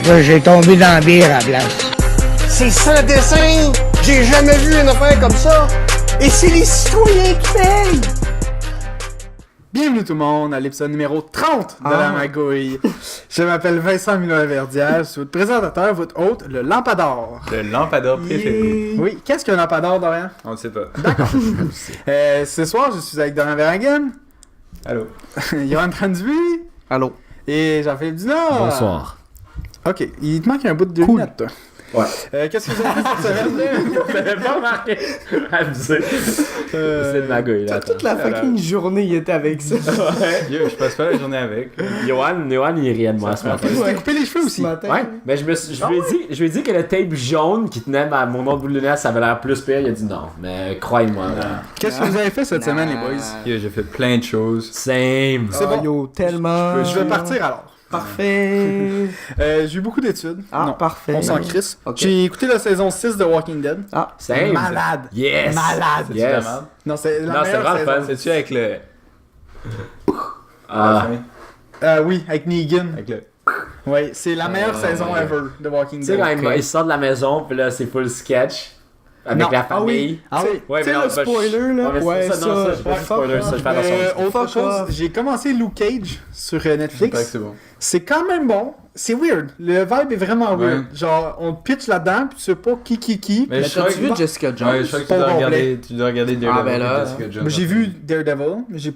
Là, j'ai tombé dans la bière à la place. C'est sans dessin! J'ai jamais vu une affaire comme ça! Et c'est les citoyens qui payent! Bienvenue tout le monde à l'épisode numéro 30 de La Magouille. Je m'appelle Vincent Milois-Verdial, je suis votre présentateur, votre hôte, le Lampador. Le lampadaire préféré. Oui, qu'est-ce qu'un Lampador, Dorian? On ne sait pas. D'accord. Ce soir, je suis avec Dorian Verhagen, Allô? Johan Transbuy Allô? et Jean-Philippe Dunard. Bonsoir. Ok, il te manque un bout de 2 minutes, toi. Ouais. Qu'est-ce que vous avez fait cette semaine? T'avais pas remarqué? Abusé. C'est de ma gueule, là. Toute la fucking journée, il était avec ça. Yo, je passe pas la journée avec. Johan, il riait de moi ce matin. Tu t'es coupé les cheveux Ce aussi. matin. Ouais, mais je lui ai dit que le tape jaune qui tenait mon autre boule de lunettes, ça avait l'air plus pire. Il a dit non, mais croyez-moi. Là. Qu'est-ce que vous avez fait cette semaine, les boys? Yo, j'ai fait plein de choses. Same. C'est bon. Yo, tellement. Je vais partir alors. Parfait. J'ai eu beaucoup d'études. Ah, Non, parfait. on s'en crisse. Ok. J'ai écouté la saison 6 de Walking Dead. Ah, Same. Malade. Yes. Malade. C'est-tu la Yes. merde? Non, c'est la Non, c'est meilleure vraiment saison. fun. C'est-tu avec le. Ah. Oui, avec Negan. Avec le. Ouais, c'est la meilleure saison ouais. ever de Walking Tu sais, Dead. quand il sort de la maison, puis là, c'est full sketch. Avec Non. la famille. Ah oui. Ouais, tu sais, mais non, le spoiler, là. mais Ouais, ça, non, ça, je fais ouais, pas de spoiler, ça, je fais attention. Autre Fuck chose, off. j'ai commencé Luke Cage sur J'espère que Netflix. c'est bon. C'est quand même bon. C'est weird. Le vibe est vraiment Ouais. weird. Genre, on te pitch là-dedans, puis tu sais pas qui. Mais Mais je crois t'as-tu vu que. Jessica Jones? Ouais, je crois que Pas au complet. tu dois regarder Daredevil ben là, et Jessica Jones. J'ai vu Daredevil, mais j'ai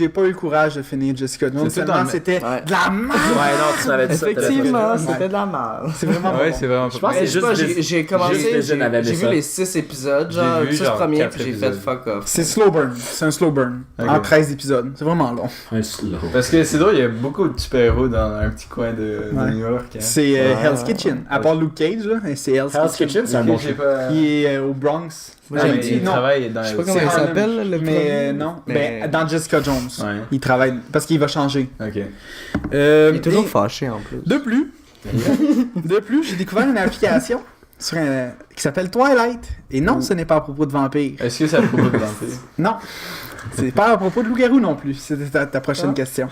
pas eu le courage de finir Jessica Jones. C'est tout Tellement dans le- c'était Ouais. de la merde. Ouais, non, tu m'avais dit ça. Effectivement, Ouais. c'était de la merde. C'est vraiment Ouais, bon. c'est vraiment Je pas pense que Mais c'est je sais pas, juste j'ai juste commencé, les jeunes avaient j'ai aimé vu ça. les 6 épisodes, J'ai genre vu, les 6 genre, premiers, 4 puis j'ai fait épisodes. fuck off. C'est slow burn. C'est un slow burn. Ok. En 13 épisodes. C'est vraiment long. Un slow. Parce que c'est drôle, il y a beaucoup de super-héros dans un petit coin de Ouais. New York. Hein. C'est Ah. Hell's Kitchen. À part Luke Cage, là, c'est Hell's Hell's Kitchen. Kitchen, c'est un bon show. Qui est au Bronx. Moi, Ah, j'ai mais dit il non. travaille dans Je sais pas le- comment C'est il Harlem. s'appelle, le Mais premier. non. Mais- Ben, dans Jessica Jones. Ouais. Il travaille. Parce qu'il va changer. Ok. Il est toujours et fâché en plus. de plus, j'ai découvert une application qui s'appelle Twilight. Et non, ce n'est pas à propos de vampires. Est-ce que ça a propos de vampire? Non. C'est pas à propos de loup-garou non plus. C'était ta prochaine question.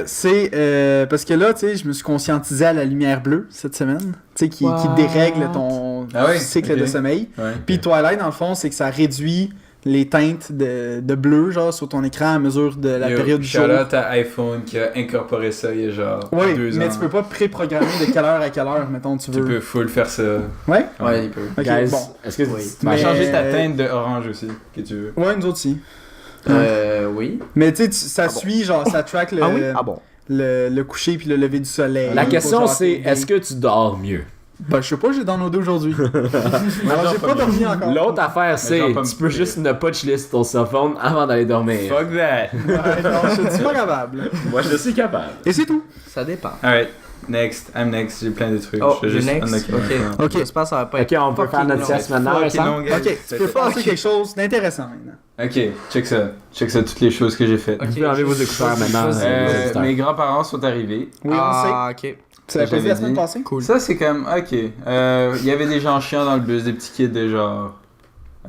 C'est parce que là, tu sais, je me suis conscientisé à la lumière bleue cette semaine. Tu sais, qui What? dérègle ton Ah oui? cycle Ok. de sommeil. Ouais. Puis Twilight, dans le fond, c'est que ça réduit les teintes de bleu, genre, sur ton écran à mesure de la Yo, période du jour. shout-out à iPhone qui a incorporé ça il y a genre Oui, 2 ans. mais tu peux pas préprogrammer de quelle heure à quelle heure, mettons, tu Tu veux. peux full faire ça. Ouais? Ouais, il peut. Ok, Guys, bon. est-ce que Oui. Tu vas Mais- changer ta teinte de orange aussi, que tu veux. Ouais, nous autres aussi. Oui. Mais tu sais, ça suit, genre, ça track le, Ah oui? Ah bon. le coucher puis le lever du soleil. La question Genre, c'est, est-ce que tu dors mieux? Ben, je sais pas, j'ai downloadé aujourd'hui. Alors, j'ai pas dormi encore. L'autre affaire c'est, genre pas tu peux me- juste ne pas chiller sur ton cell phone avant d'aller dormir. Fuck that! Ouais, non, je suis pas capable. Moi je suis capable. Et c'est tout. Ça dépend. Alright, next, I'm next, j'ai plein de trucs. Oh, je vais j'ai juste next. unlocker Ok. maintenant. Ok. J'espère que ça va pas Ok, être. on peut faire fucking notre long. sieste maintenant, Fucking Vincent? long, guys. Ok, tu peux passer quelque chose d'intéressant maintenant. Ok, check ça, toutes les choses que j'ai faites. Ok, Vous pouvez enlever vos écouteurs maintenant. je- les auditeurs. Mes grands-parents sont arrivés. Oui, Ah, ok. on sait. Tu l'as j'avais posé la semaine dit. passée? Cool. Ça, c'est comme, ok. Il y avait des gens chiants dans le bus, des petits kids de genre.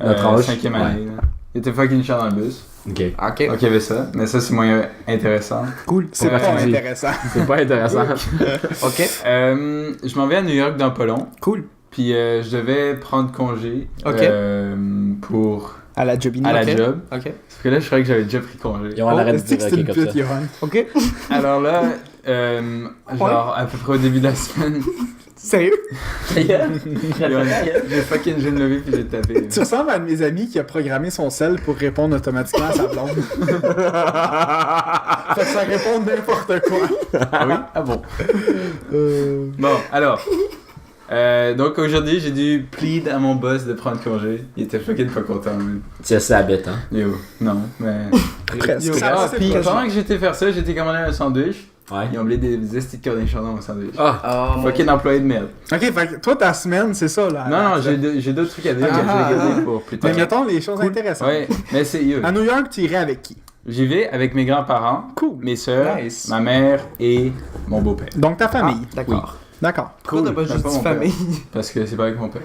Notre âge. 5e année. là. Ils étaient fucking chiants dans le bus. Ok. Ok. Ok, il y avait ça. Mais ça, c'est moins intéressant. Cool. C'est Ouais, pas tu dis. intéressant. C'est pas intéressant. Ok. Je m'en vais à New York dans pas long. Cool. Puis je devais prendre congé Ok. pour À la jobina. à la Ok. job. Ok. Parce que là, je croyais que j'avais déjà pris congé. Ils ont arrêté de C'est que dire c'est une ok comme pute, ça. Johan. Ok. Alors là, genre à peu près au début de la semaine, Sérieux? j'ai fucking j'ai levé puis j'ai tapé. Tu ressembles à un de mes amis qui a programmé son sel pour répondre automatiquement à sa blonde. Fait que ça répond n'importe quoi. Ah oui? Ah bon. Bon, alors. Donc aujourd'hui, j'ai dû plead à mon boss de prendre congé. Il était fucking pas content, man. Tu sais, ça habite, hein. Yo, non, mais. Presque. Yo, Ça, ah, c'est puis proche. pendant que j'étais faire ça, j'étais commandé un sandwich. Ouais. Ils ont mis des estis de cornichons dans mon sandwich. Ah, Oh, Fucking employé de merde. Ok, fait que toi, ta semaine, c'est ça, là. Non, non, j'ai d'autres trucs à dire que je vais garder pour plus Mais tard. mettons les choses intéressantes. Ouais, mais c'est yo. À New York, tu irais avec qui? J'y vais avec mes grands-parents, Cool. mes soeurs, Nice. ma mère et mon beau-père. Donc ta famille. D'accord. D'accord. Pourquoi t'as pas Même juste pas dit mon père. famille? Parce que c'est pas avec mon père.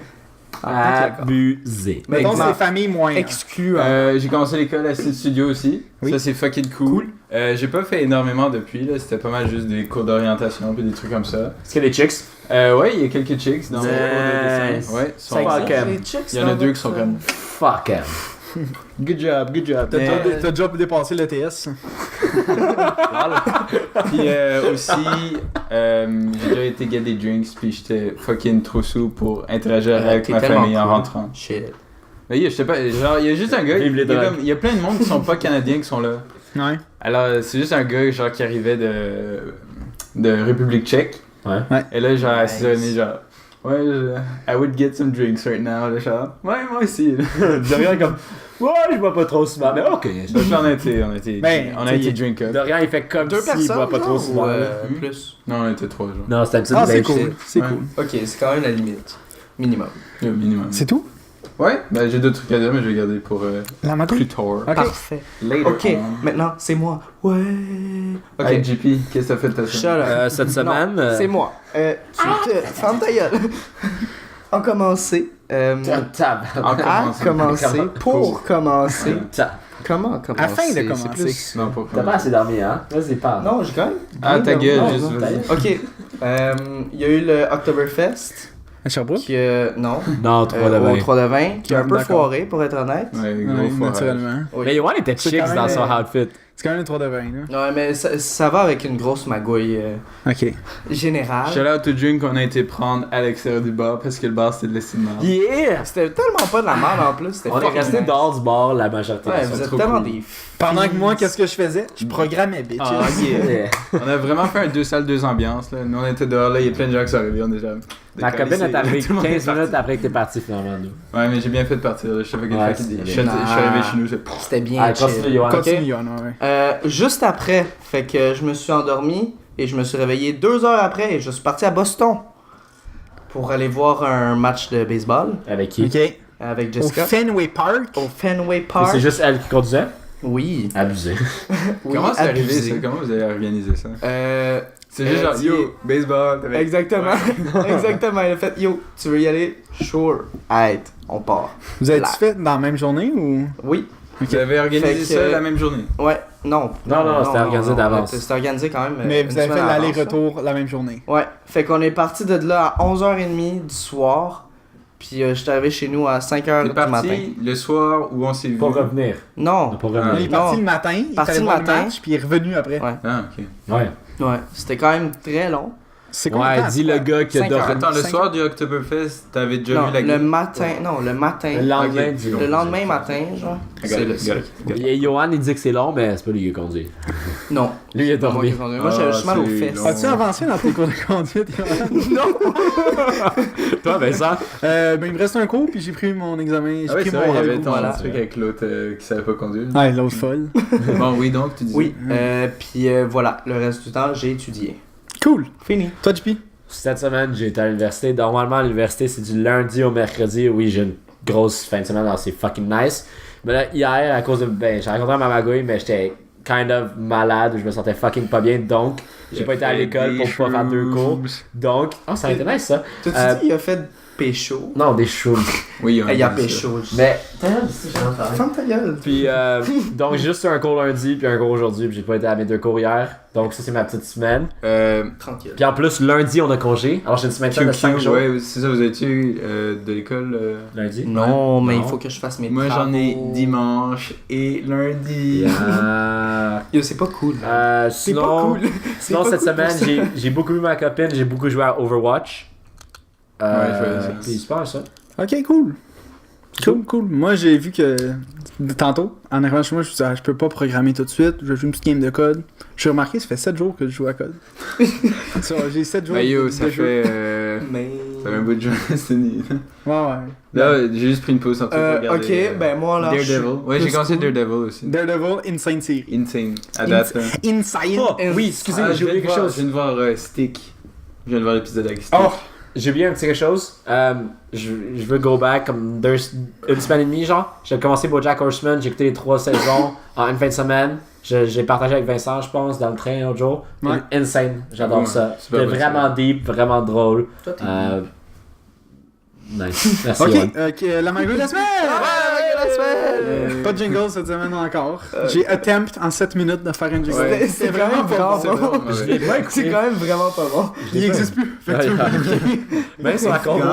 Abusé. Mais Mettons, c'est ma- les familles moins. Excluant. J'ai commencé l'école à Style Studio aussi. Oui. Ça, c'est fucking cool. J'ai pas fait énormément depuis, là. C'était pas mal juste des cours d'orientation puis des trucs comme ça. Est-ce qu'il y a des chicks? Ouais, il y a quelques chicks dans mon cours de Nice. dessin. Ouais, sont- Fuck em. Les chicks, il y en a deux qui sont comme. Fuck em. Good job, good job. T'as Mais- t'as déjà dépassé le TS. Puis aussi, j'ai déjà été get des drinks, puis j'étais fucking trop sous pour interagir avec t'es ma tellement famille en cool. rentrant. Shit. Mais je sais pas, genre, il y a juste un gars, Vive les il y a drogues. comme- il y a plein de monde qui sont pas canadiens qui sont là. Ouais. Alors, c'est juste un gars, genre, qui arrivait de République tchèque. Ouais. Et là, genre, à Nice. 6h30, genre, ouais, I would get some drinks right now. Là, genre, ouais, moi aussi. Dorian comme, ouais, je bois pas trop souvent, mais ok. Donc, on a été Ben, on a été drink up. Dorian, il fait comme Deux s'il boit personnes, pas trop genre, souvent. ou, là. plus? Non, on était 3 jours. Non, c'était un petit Ah, c'est bullshit. cool. C'est Ouais. cool. Ok, c'est quand même la limite. Minimum. Le minimum. C'est tout? Ouais, ben j'ai d'autres trucs à dire, mais je vais garder pour La matin? plus tard. Ok. Parfait. Later Ok, on. maintenant, c'est moi. Ouais. Ok. Hey, JP, qu'est-ce que t'as fait de ta Shut semaine? up. Cette semaine, Non, c'est moi. Ferme ta gueule. On commencer. Pour commencer. Comment commencer? Afin de C'est commencer. plus- Non, pas T'as pas assez dormi, hein? Vas-y, parle. Non, j'ai quand même. Ah, ta gueule, Non, juste non. vas-y. Ok. Il y a eu le Oktoberfest. À Sherbrooke? Qui, non. Non, 3 de Au 20. 3 de 20. Qui a un peu D'accord. foiré, pour être honnête. Ouais, Ouais, gros foirage. naturellement. Oui. Mais Yoann était C'est chicks quand dans même, son outfit. C'est quand même le 3 de 20, là. Ouais, mais ça va avec une grosse magouille Ok. générale. Shout out to drink qu'on a été prendre à l'extérieur du bar parce que le bar c'était de l'estime de merde. Yeah! C'était tellement pas de la merde en plus. C'était On est fucking resté nice. dehors du bar la majorité Ouais, du vous temps. êtes trop tellement cool. des. Pendant que moi, qu'est-ce que je faisais? Je programmais, bitch. Ah, yeah. Yeah. On a vraiment fait un 2 salles, 2 ambiances. Là. Nous on était dehors là, il y a plein de gens qui sont arrivés, on est déjà. Ma copine est arrivée Tout le monde est 15 parti. minutes après que t'es parti finalement, nous. Ouais, mais j'ai bien fait de partir. Là. Je savais que Ouais, je suis c'est arrivé chez nous, c'est. C'était bien Allez, continue, chill. Yoann. Continue, ok. Yann, ouais. Juste après, fait que je me suis endormi et je me suis réveillé 2 heures après et je suis parti à Boston pour aller voir un match de baseball Avec qui? Ok. avec Au Jessica Fenway Park. au Fenway Et Park. c'est juste elle qui conduisait? Oui. Abusé. Oui, Comment c'est arrivé abusé. ça? Comment vous avez organisé ça? C'est juste elle genre, dit- yo, baseball, t'avais. Exactement. Exactement. Elle a fait yo, tu veux y aller? Sure. Alright, on part. Vous avez-tu Là. fait dans la même journée ou? Oui. Vous avez organisé Fait que- ça la même journée? Ouais. Non. Non, c'était organisé d'avance. C'était organisé quand même. Mais une vous avez fait semaine à l'avance, l'aller-retour la même journée. là. Ouais. Fait qu'on est parti de là à 11h30 du soir. Puis je suis arrivé chez nous à 5h T'es du matin. parti le soir où on s'est vu. Pour revenir. Non. Pour Il revenir. est parti Non. le matin, il est Parti allé le voir le matin. match, puis il est revenu après. Ouais. Ah, ok. Ouais. Ouais. C'était quand même très long. C'est combien de Ouais, temps? dis le gars qui a 5 heures. dormi. Attends, le Cinq soir du Oktoberfest, t'avais déjà Non, vu la le game? matin. Non, le matin. Le lendemain Ok. du Le lendemain matin, genre. C'est le Got it. Et Yoann, il dit que c'est long, mais c'est pas lui qui a conduit. Non. Lui, il a Pas moi qui ai dormi. conduit. Moi, j'avais juste mal aux c'est fesses. long. As-tu avancé dans tes cours de conduite, Yoann? Toi, Vincent? Ben, il me reste un cours, puis j'ai pris mon examen. J'ai Ah oui, pris c'est vrai, mon il y avait rendez-vous. ton voilà. truc avec l'autre qui savait pas conduire. Ouais, l'autre folle. Bon, oui, donc, tu dis. Oui. Puis voilà, le reste du temps, j'ai étudié. Cool. Fini. Toi, JP? Cette semaine, j'ai été à l'université. Normalement, l'université, c'est du lundi au mercredi. Oui, j'ai une grosse fin de semaine, alors c'est fucking nice. Mais là, hier, à cause de. Ben, j'ai rencontré ma magouille, mais j'étais kind of malade, je me sentais fucking pas bien, donc j'ai pas été à l'école pour pas faire 2 cours. Donc, oh, ça a été nice ça. T'as-tu dit il a fait pécho? Non, des choux. Oui, Il y a dit ça. pécho. Mais, Ferme ta gueule. puis, donc j'ai juste eu un cours lundi, puis un cours aujourd'hui, puis j'ai pas été à mes 2 cours hier. Donc, ça, c'est ma petite semaine. Tranquille. Puis en plus, lundi, on a congé. Alors, j'ai une semaine de 5 jours. ouais, c'est ça, vous avez-tu de l'école? Lundi. Non, mais Non. il faut que je fasse mes Moi, j'en ai travaux. dimanche et lundi. Yo, c'est pas cool. C'est pas Sinon, cool. sinon pas cette cool pour semaine, ça. j'ai beaucoup vu ma copine, j'ai beaucoup joué à Overwatch. Ouais, je vois ça. Puis super ça. Ok, cool. Cool. Moi, j'ai vu que tantôt, en arrivant chez moi, je me suis dit, je peux pas programmer tout de suite. Je vais jouer une petite game de code. J'ai remarqué, ça fait 7 jours que je joue à code. Ça, j'ai 7 jours Ben yo, de ça jeu. fait. Mais. Ça fait un bout de jeu, c'est nul. Ouais. Là, j'ai juste pris une pause en tout pour regarder. Ok, ben moi là. je suis Daredevil. Ouais, j'ai plus commencé cool. Daredevil aussi. Daredevil, Insane Series. Insane. À date. là. Insane. Oh, oui, excusez, Ah, j'ai oublié quelque chose. Je viens de voir Stick. Je viens de voir l'épisode avec Stick. Oh! J'ai oublié un petit quelque chose. Je veux go back comme une semaine et demie, genre. J'ai commencé BoJack Horseman, j'ai écouté les 3 saisons en une fin de semaine. J'ai partagé avec Vincent, je pense, dans le train l'autre jour. Ouais. Insane, j'adore Ouais, ça. super C'était bon, vraiment ça. deep, vraiment drôle. Toi, t'es Nice. Merci, Ok, Yoann. la magouille de la semaine! Pas de jingle cette semaine encore. J'ai attempt en 7 minutes de faire une jingle. Ouais. C'est vraiment pas bon. C'est quand même vraiment pas bon. Il n'existe plus. Fait que tu veux Ah, le Même sur la combo.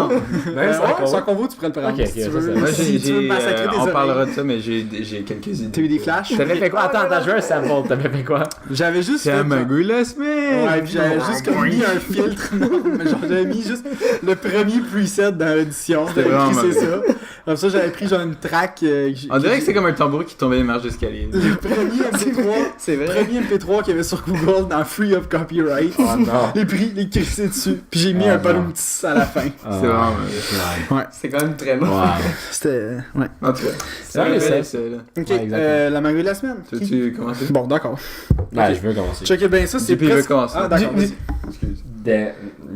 Même sur la ouais, combo. sans convo, tu pourrais le prendre. Ok, ok, si tu ça, veux. c'est- Moi, Si tu veux massacrer des on oreilles. parlera de ça, mais j'ai quelques idées. T'as eu des flashs? T'avais fait quoi? Attends, t'as joué un sample. T'avais fait quoi? J'avais juste C'est fait... la magouille la semaine! Ouais, puis j'avais juste comme mis un filtre. Mais genre, j'avais mis juste le premier preset dans l'édition. C'était J'avais vraiment écrit, c'est mauvais. ça. Comme ça, j'avais pris genre une track. On dirait que c'est comme un tambour qui tombait les marches d'escalier. le premier MP3. C'est vrai. Premier MP3 qu'il y avait sur Google dans Free of Copyright. Oh non. Les prix, les crissés dessus. Puis j'ai mis Ah, un non. palum tss à la fin. C'est vraiment mauvais. C'est quand même très bon. Wow. C'était. Ouais. En tout cas, Ça, c'est ça. un ça, là. Ok, Ouais, exactement. la magouille de la semaine. Tu veux-tu commencer? Bon, d'accord. Ouais, je veux commencer. Checkez bien ça, c'est JP veut presque. commencer. Ah, d'accord, vas-y. Excuse.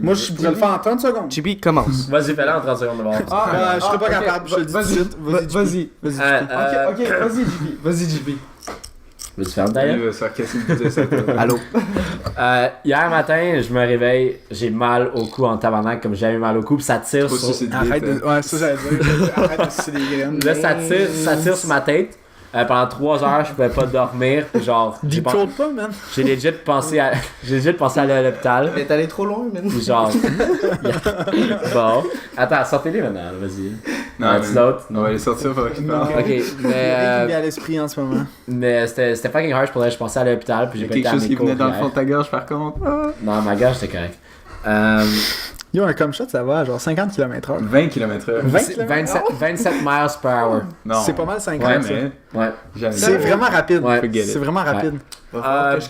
Moi, je pourrais le faire en 30 secondes. JB, commence. Vas-y, fais-le en 30 secondes de bord. Je serais pas capable, je te le dis tout de suite. Vas-y. Euh, Ok, vas-y, JB. Vas-y, JB. Veux-tu faire le Il taille? va se faire casser une de ça. Allô? Hier matin, je me réveille, j'ai mal au cou en tabarnak, comme j'ai eu mal au cou, puis ça tire Trop sur... suicide Arrête vite, de. Ouais, ça j'allais dire. Arrête de sucer des graines. Là, ça tire sur ma tête. Pendant 3 heures, je pouvais pas dormir, puis genre... Deep throat pas, man. J'ai legit pensé à aller à l'hôpital. Mais t'es allé trop loin, man. Puis genre... Bon. Attends, sortez-les maintenant, vas-y. Non, Un mais- petit d'autre? On va les sortir pour qu'il parle. Ok, Il mais... me vient à l'esprit en ce moment. Mais c'était fucking hard, je pensais à l'hôpital, puis Il y j'ai a pas été quelque à chose mes qui cours venait dans le hier. fond de ta gorge par contre. Non, ma gorge, c'était correct. Yo, un comme shot, ça va à genre 50 km/h. 20 km/h. 27 miles per hour. Non. C'est pas mal 50. Ouais, ça. mais. Ouais. Jamais. C'est vraiment rapide. Ouais. Forget it. C'est vraiment rapide.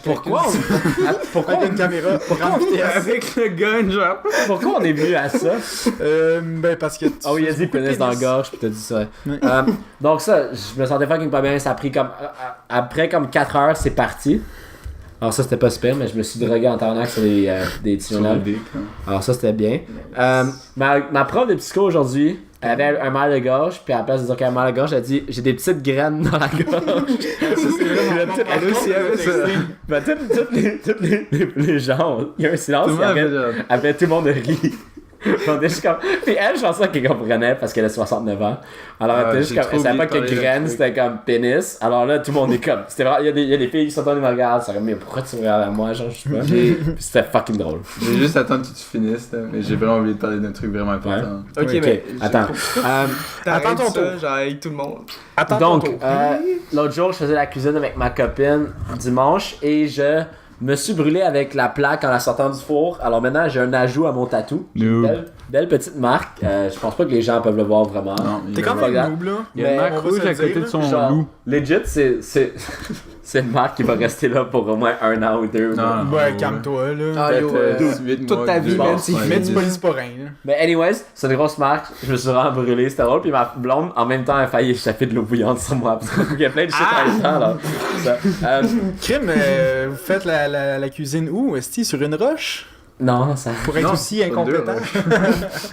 Pourquoi Avec une caméra, grande vitesse. Avec le gun, genre. on est venu à ça? Ben parce que. Ah oui, il a dit pénis dans la gorge, puis t'as dit ça. Ouais. Donc ça, je me sentais fucking pas bien, ça a pris comme... Après comme 4 heures, c'est parti. Alors ça, c'était pas super, mais je me suis drogué en tabarnak sur des Tylenol. Alors ça, c'était bien. Ma prof de psycho aujourd'hui, elle avait un mal de gorge, puis à la place de dire qu'elle a un mal de gorge, elle a dit « J'ai des petites graines dans la gorge. » Elle aussi avait ça. Ben, tous les gens, il y a un silence, Tout le monde puis avait après, ça. après, tout le monde rit. On était juste comme... Puis elle, je pensais qu'elle comprenait parce qu'elle a 69 ans. Alors elle était juste j'ai comme... Elle trop savait pas oublié que de parler graine d'un c'était comme pénis. Alors là, tout le monde est comme... C'était vraiment... Il y a des filles qui sont dans les me regardent. C'est comme, mais pourquoi tu me regardes à moi? Genre, je sais pas. Puis c'était fucking drôle. J'ai juste attendu que tu finisses, là, mais j'ai vraiment oublié de parler d'un truc vraiment important. Ok, Ok, mais. attends. Attends ton tour. Genre, avec tout le monde. Attends Donc, ton tour. l'autre jour, je faisais la cuisine avec ma copine dimanche et je me suis brûlé avec la plaque en la sortant du four. Alors maintenant, j'ai un ajout à mon tatou. J'ai une belle petite marque. Je pense pas que les gens peuvent le voir vraiment. Non, T'es quand pas même grave. noob là. Il y a une Mais marque on va rouge se à le côté dire, de son Genre, loup. legit, c'est une marque qui va rester là pour au moins 1 an ou 2. Non. Ouais, calme-toi là. Ah, yo, toute ta vie, man, c'est Mais fini. tu polices pas rien là. Mais anyways, c'est une grosse marque. Je me suis vraiment brûlé, c'était drôle. Puis ma blonde, en même temps, a failli échapper de l'eau bouillante sur moi. Parce qu'il y a plein de shit en même temps, là. Ça. Crime, vous faites la cuisine où? Est-ce sur une roche? Non, ça... Pour être Non, aussi pas incompétent.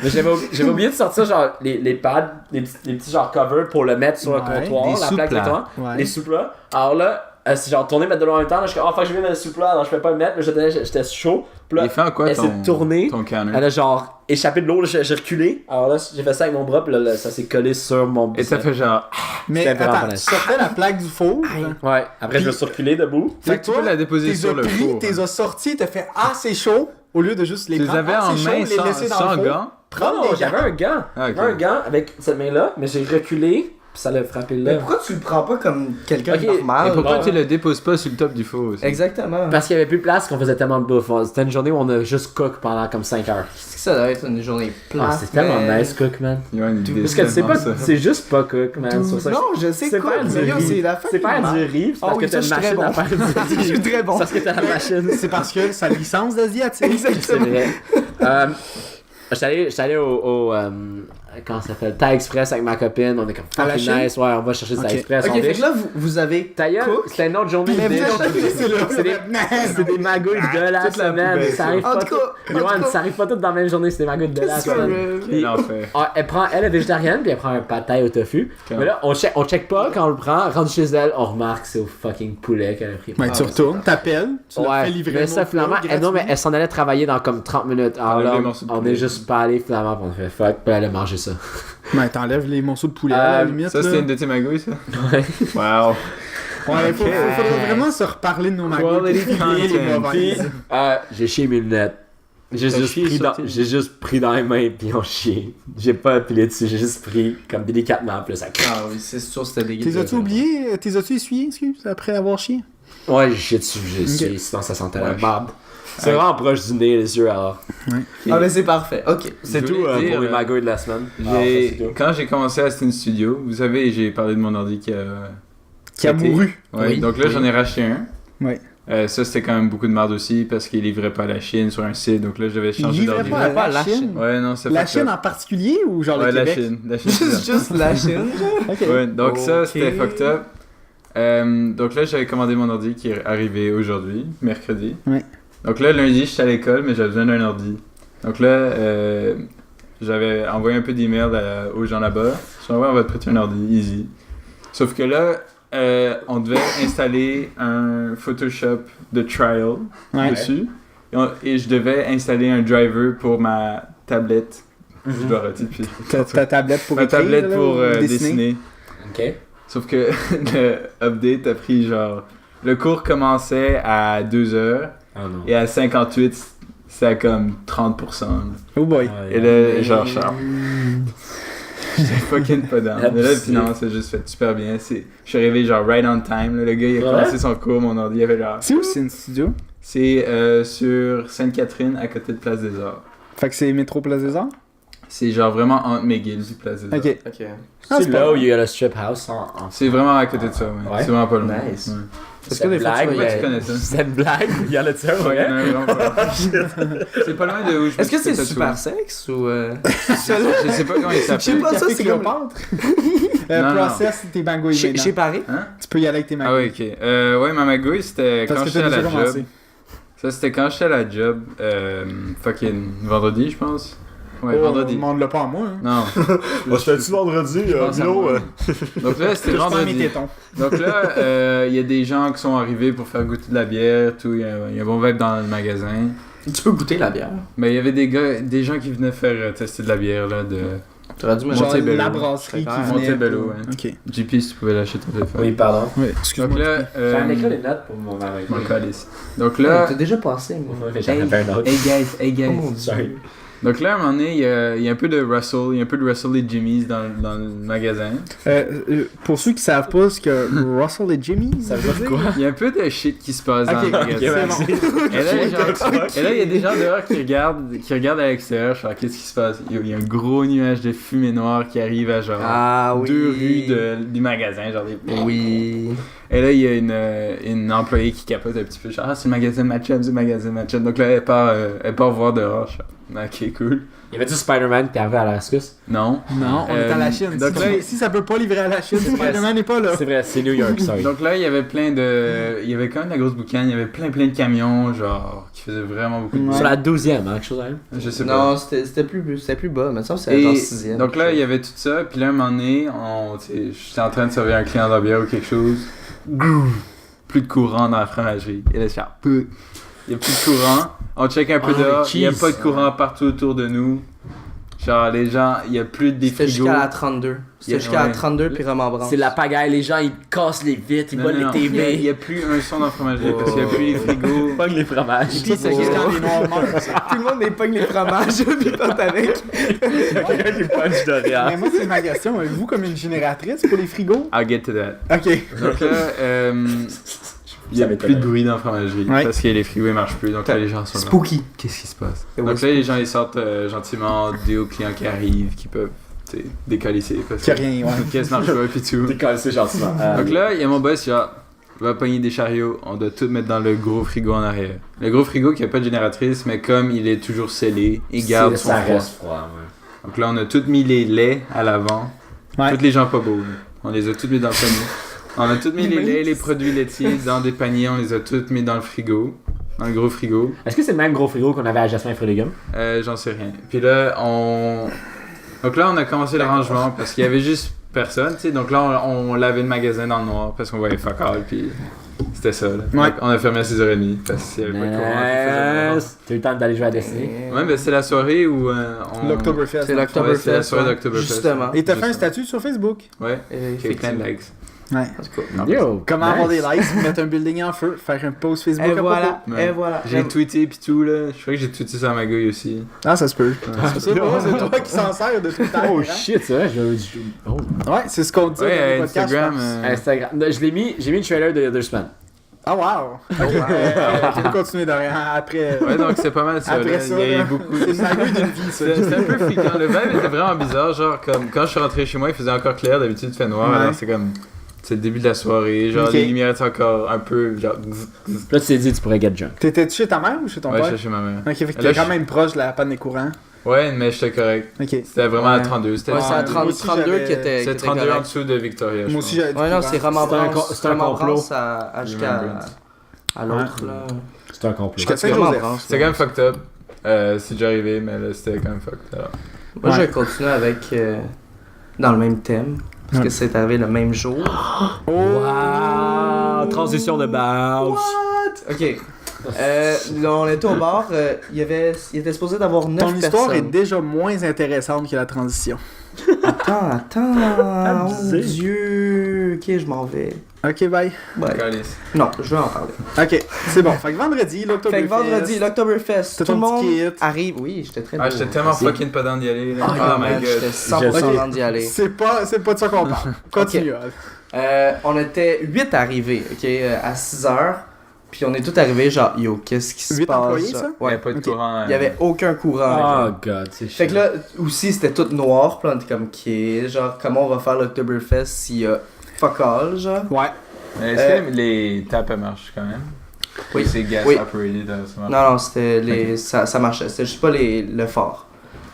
Mais j'avais oublié de sortir genre les pads, les petits genre covers pour le mettre sur le Ouais, comptoir, des la plaque de sous-plats. comptoir, Ouais. les sous-plats. Alors là, c'est genre tourner, mettre de l'eau en même temps. Là, je suis comme, oh fuck, je vais mettre le sous-plat, alors je peux pas le mettre, mais j'étais chaud. Puis là, Il fait en quoi elle s'est tournée. ton canner? elle a genre échappé de l'eau, là, j'ai reculé. Alors là, j'ai fait ça avec mon bras, puis là, ça s'est collé sur mon Et ça fait genre. Mais C'était vraiment attends, tu nice. sortais la plaque du four. Ouais, après je me suis reculé debout. Fait que Tu peux la déposer t'es sur le pris, four. t'es as sortis, t'as fait ah c'est chaud au lieu de juste les Tu les prendre. avais Ah, en c'est chaud, main les laisser dans sans le four. gants? Non, Prendre non, des j'avais gants. un gant. Ah, ok. J'avais un gant avec cette main-là, mais j'ai reculé, puis ça l'a frappé là. Mais pourquoi tu le prends pas comme quelqu'un Ok, de Et normal? pourquoi bon. tu le déposes pas sur le top du four aussi? Exactement. Parce qu'il y avait plus de place qu'on faisait tellement de bouffe. C'était une journée où on a juste cook pendant comme 5 heures. Est-ce que ça doit être une journée plate? Ah, c'est tellement mais- nice cook, man. Il y a une idée Parce que c'est tellement pas, ça. c'est juste pas cook, man. Sur ça, Non, je sais c'est quoi, faire du mais yo, riz. c'est la C'est faire du riz, c'est parce Ah oui, que t'as ça, une je suis très machine à bon. faire du Je suis riz. très bon. C'est parce que t'as la machine. C'est parce que sa licence d'asiatique. C'est vrai. J'étais allé au comment ça s'appelle? Thai Express avec ma copine. On est comme À la fucking Chine? nice. Ouais, on va chercher Ok. Thai Express. Ok, on fait dish. que là, vous avez Ta gueule, cook. c'était une autre journée Mais de dish. c'est là. C'est des magouilles de la toute la semaine. poubelle, Ça arrive En pas tout cas, tout. Yoann, ça arrive pas tout dans la même journée. C'est des magouilles de la semaine. Quel enfer. Ah, elle est végétarienne, puis elle prend un pad thai au tofu. Mais là, on check pas quand on le prend. Rendu chez elle, on remarque que c'est au fucking poulet qu'elle a pris. Mais tu retournes, t'appelles, tu leur fais Ouais, livrer mais un ça autre finalement, plat non, mais gratuit. elle s'en allait travailler dans comme 30 minutes. Alors Enlever là, les morceaux de on poulet. est juste pas allé finalement, puis on fait fuck, puis elle a mangé ça. Mais t'enlèves les morceaux de poulet à la limite. Ça, là. c'était une de tes magouilles, ça? Ouais. Wow. Ouais, faudrait vraiment se reparler de nos magouilles. Quality content. J'ai chié mes lunettes. J'ai T'as juste, chié pris sur dans, tes- j'ai juste pris dans les mains puis on chié. J'ai pas appelé dessus, j'ai juste pris comme délicatement puis là ça craque. Ah oui, c'est sûr, c'était T'es dégueulasse. as-tu oublié? T'es as-tu essuyé, excuse, après avoir chié? Ouais, j'ai chié dessus, j'ai chié, sinon ça sentait la barbe. C'est vraiment proche du nez, les yeux alors. Ah, mais c'est parfait. Ok. C'est Je tout voulais dire, pour les magouilles de la semaine. Quand j'ai commencé à Steam Studio, vous savez, j'ai parlé de mon ordi qui a Qui a mouru. Ouais, Oui. donc là, j'en ai racheté un. Ouais. Ça, c'était quand même beaucoup de merde aussi parce qu'il livrait pas à la Chine sur un site. Donc là, je devais changer livrait d'ordi. pas pas à à la la Chine? Chine. Ouais, non, c'est La fucked Chine up. en particulier ou genre Ouais, le la Québec? Chine. La Chine. Juste la Chine. Ok. Ouais, donc ça, Ok. c'était fucked up. Donc là, j'avais commandé mon ordi qui est arrivé aujourd'hui, mercredi. Ouais. Donc là, lundi, j'étais à l'école, mais j'avais besoin d'un ordi. Donc là, j'avais envoyé un peu d'email aux gens là-bas. Je leur ai dit, on va te prêter un ordi, easy. Sauf que là, on devait installer un Photoshop de trial Ouais. dessus. Et je devais installer un driver pour ma tablette. Je dois arrêter depuis. Ta tablette pour Ma écrire, tablette là, pour ou dessiner. Ok. Sauf que le update a pris genre. Le cours commençait à 2h Oh non. et à 58, c'est à comme 30%. là. Oh boy. Et là, genre, j'étais fucking pas down. Mais là, Abusé. finalement, ça a juste fait super bien. Je suis arrivé genre right on time. Là. Le gars, il a Ouais? commencé son cours, mon ordi, il avait genre. C'est où c'est studio? C'est sur Sainte-Catherine, à côté de Place des Arts. Fait que c'est Métro Place des Arts? C'est genre vraiment entre McGill et Place des Arts. Ok. Ok. Ah, C'est c'est pas là où mal. il y a le strip house. C'est vraiment à côté de ça, ouais. Ouais? C'est vraiment pas loin. Nice. Ouais. Parce que des fois, blague, tu vois, tu connais ça. C'est une blague, il y en a de ça, Ouais, ouais. non, vraiment pas. C'est pas loin de où je me Est-ce que suis c'est fait super tatouer. sexe ou. Je sais pas comment il Je sais s'appelle. pas, ça Café c'est comme. Cléopâtre. Non, non. Process tes bangouilles Chez maintenant. Paris? Hein? Tu peux y aller avec tes Ah magouilles. ouais, ok. Ouais, ma magouille, c'était Parce quand que j'étais t'as à la déjà job. commencé. Ça, c'était quand j'étais à la job. Fucking vendredi, je pense. Ouais, Oh, vendredi. demande-le pas à moi. Hein. Non. On se fait-tu vendredi, Je pense à moi. Donc là, c'était Je prends mes vendredi. tétons. Donc là, il y a des gens qui sont arrivés pour faire goûter de la bière, tout. Il y a un bon vibe dans le magasin. Tu peux goûter la bière. Mais il y avait des gens qui venaient faire tester de la bière, là, de T'aurais dû me Genre Montebello. la brasserie qui Montebello, venait. Montebello, pour- Ok. JP, si tu pouvais lâcher ton téléphone. Oui, pardon. Ouais, Donc excuse-moi. là, J'ai un écran des notes pour mon mari. mon calice. Donc Là, là, t'as déjà passé, moi. Ouais, mais j'en avais un autre. hey guys. Oh mon Dieu. Sorry. Donc là, à un moment donné, il y a un peu de Russell, il y a un peu de Russell et Jimmy's dans le magasin. Pour ceux qui savent pas ce que Russell et Jimmy, Ça veut dire quoi? Il y a un peu de shit qui se passe dans Ok, le ok, magasin. c'est bon. Et là, il y a des gens dehors qui regardent à l'extérieur, genre qu'est-ce qui se passe? Il y a un gros nuage de fumée noire qui arrive à genre Ah oui. 2 rues du magasin, genre des... Oui. Et là, il y a une employée qui capote un petit peu, genre, ah, c'est le magasin Matchup, c'est le magasin Matchup. Donc là, elle part voir dehors, genre, ok, cool. Y avait-tu Spider-Man qui arrivait à la rescousse? Non. Non, on est à la Chine. donc là, Si ça peut pas livrer à la Chine, Spider-Man n'est pas là. C'est vrai, c'est New York, sorry. Donc là, il y avait plein de... Il y avait quand même de la grosse boucane, il y avait plein de camions, genre, qui faisaient vraiment beaucoup de Ouais. Sur la 12e, hein, quelque chose à elle. Je sais pas. Non, c'était plus bas. Mais ça, c'est Et genre 6ème. donc là, il y avait tout ça, puis là, un moment donné, j'étais en train de servir un client de la bière ou quelque chose. Plus de courant dans la fromagerie. Et là, je fais, peu. Il y a plus de courant. On check un peu Oh, dehors. les Il y a cheese. pas de courant partout autour de nous. Genre, les gens, il y a plus des C'était frigos. jusqu'à la 32. C'était jusqu'à la Ouais. 32 puis Remembranche. C'est la pagaille, les gens ils cassent les vitres, ils Non, volent non, les non. Il y TV. a plus un son dans la fromagerie parce qu'il y a plus les frigos. Pas les fromages. Ça, c'est juste quand les Noirs meurent. Tout le monde pogne les fromages puis part avec. Quelqu'un qui punch de Mais rien. moi, c'est ma question. Avez-vous comme une génératrice pour les frigos? I'll get to that. Ok. Donc là, il y a Ça plus de m'étonne. bruit dans la fromagerie Ouais. parce que les frigos ils marchent plus. Donc là, les gens sont là. Spooky. Qu'est-ce qui se passe? It Donc was là, les gens ils sortent gentiment, des aux clients qui arrivent, qui peuvent décalisser parce Qu'il y a rien, ouais. la caisse marche pas pis tout. T'es cassé gentiment. Donc là, il y a mon boss, genre, on va pogner des chariots, on doit tout mettre dans le gros frigo en arrière. Le gros frigo qui a pas de génératrice, mais comme il est toujours scellé, il garde son ça froid. reste froid, ouais. Donc là, on a tout mis les laits à l'avant. Ouais. Tous les gens pas beaux. là. On les a tous mis dans le panier. On a tous mis les laits, les produits laitiers dans des paniers, on les a tous mis dans le frigo. Dans le gros frigo. Est-ce que c'est le même gros frigo qu'on avait à Jasmin Fruits et Légumes? J'en sais rien. Puis là, Donc là, on a commencé le rangement parce qu'il y avait juste personne, tu sais. Donc là, on lavait le magasin dans le noir parce qu'on voyait fuck all, puis c'était ça, là. Ouais. Donc, on a fermé à 6h30 parce qu'il y avait pas de courant. puis il faisait noir. T'as eu le temps d'aller jouer à Destiny? Ouais, mais c'est la soirée où L'Octoberfest. C'est dans le fond. l'Octoberfest. Ouais, c'est la soirée ouais. d'Octoberfest. Justement. Et t'as fait un Justement. statut sur Facebook? Ouais, qui a eu plein de likes. Ouais. En tout cas. Yo! Comment nice. avoir des likes, mettre un building en feu, faire un post Facebook Et à voilà, propos. Ouais. et voilà. J'ai tweeté pis tout, là. Je crois que j'ai tweeté sur ma gueule aussi. Ah, ça se peut. C'est toi qui s'en sert de tout le temps. Oh hein? shit, c'est vrai, oh. Ouais, c'est ce qu'on dit Ouais, dans le podcast, Instagram. je pense. Instagram. J'ai mis le trailer de 2 semaines. Ah, wow! Ok, on peut continuer de rien après. Ouais, donc c'est pas mal ça. Après Là. ça, Il y a là, eu beaucoup. c'est une magouille d'une vie, ça. C'était un peu fliquant. Le vibe était vraiment bizarre. Genre, comme quand je suis rentré chez moi, il faisait encore clair. D'habitude, il fait noir. Ouais. Alors, c'est comme. C'est le début de la soirée. Genre, Ok. les lumières étaient encore un peu. Genre. Là, tu t'es dit, tu pourrais get drunk. T'étais-tu chez ta mère ou chez ton Ouais, père? j'étais chez ma mère. Ok, fait que Là, t'es quand je- même proche de la panne des courants. Ouais, mais j'étais correct. Ok. C'était vraiment à Ouais. 32. C'était Ouais, c'est à moi 30, aussi, 32 j'avais- qui était. C'était qui était 32 en correct. dessous de Victoria. je Moi aussi, pense. j'avais du Ouais, non, courant. c'est Remembrance. C'est un complot. Remembrance jusqu'à Remembrance. à l'autre, là. C'est un complot. Jusqu'à C'est Saint-Joseph. Remembrance. C'était quand même fucked up. C'est déjà arrivé, mais là, c'était quand même fucked up. Moi, je Ouais. vais continuer avec. Dans le même thème. Parce Ouais. que c'est arrivé le même jour. Wow! Transition de bounce. Ok. Là, on était au bar. Il était supposé d'avoir 9 Ton histoire est personnes. déjà moins intéressante que la transition. Attends. Oh mon Abusé. Dieu. Ok, je m'en vais. Ok, bye. Ouais. Calice. Non, je vais en parler. Ok, c'est bon. Fait que vendredi, l'Octoberfest. Fait que vendredi, l'Octoberfest, T'as tout le ton monde petit kit. arrive. Oui, j'étais très Ah, beau. j'étais tellement Merci. fucking pas dans d'y aller. Là. Ah, Oh my man, god. j'étais 100% Ok. dans d'y aller. C'est pas de ça qu'on parle. Continue. On était 8 arrivés, ok, à 6h. Puis on est tous arrivés, genre, yo, qu'est-ce qui se 8 passe? employés, genre? ça? Il y Ouais. avait pas de Ok. courant. Il y avait aucun courant. Oh genre. god, c'est Fait que chiant. là, aussi, c'était tout noir. Puis là, on était comme, ok, genre, comment on va faire l'Octoberfest s'il y a fuck all, genre? Ouais. Mais est-ce que les tapes marchent quand même? Oui. Ou c'est gas Oui. operated, ça marche? Non, c'était les. Ça marchait. C'était juste pas le fort.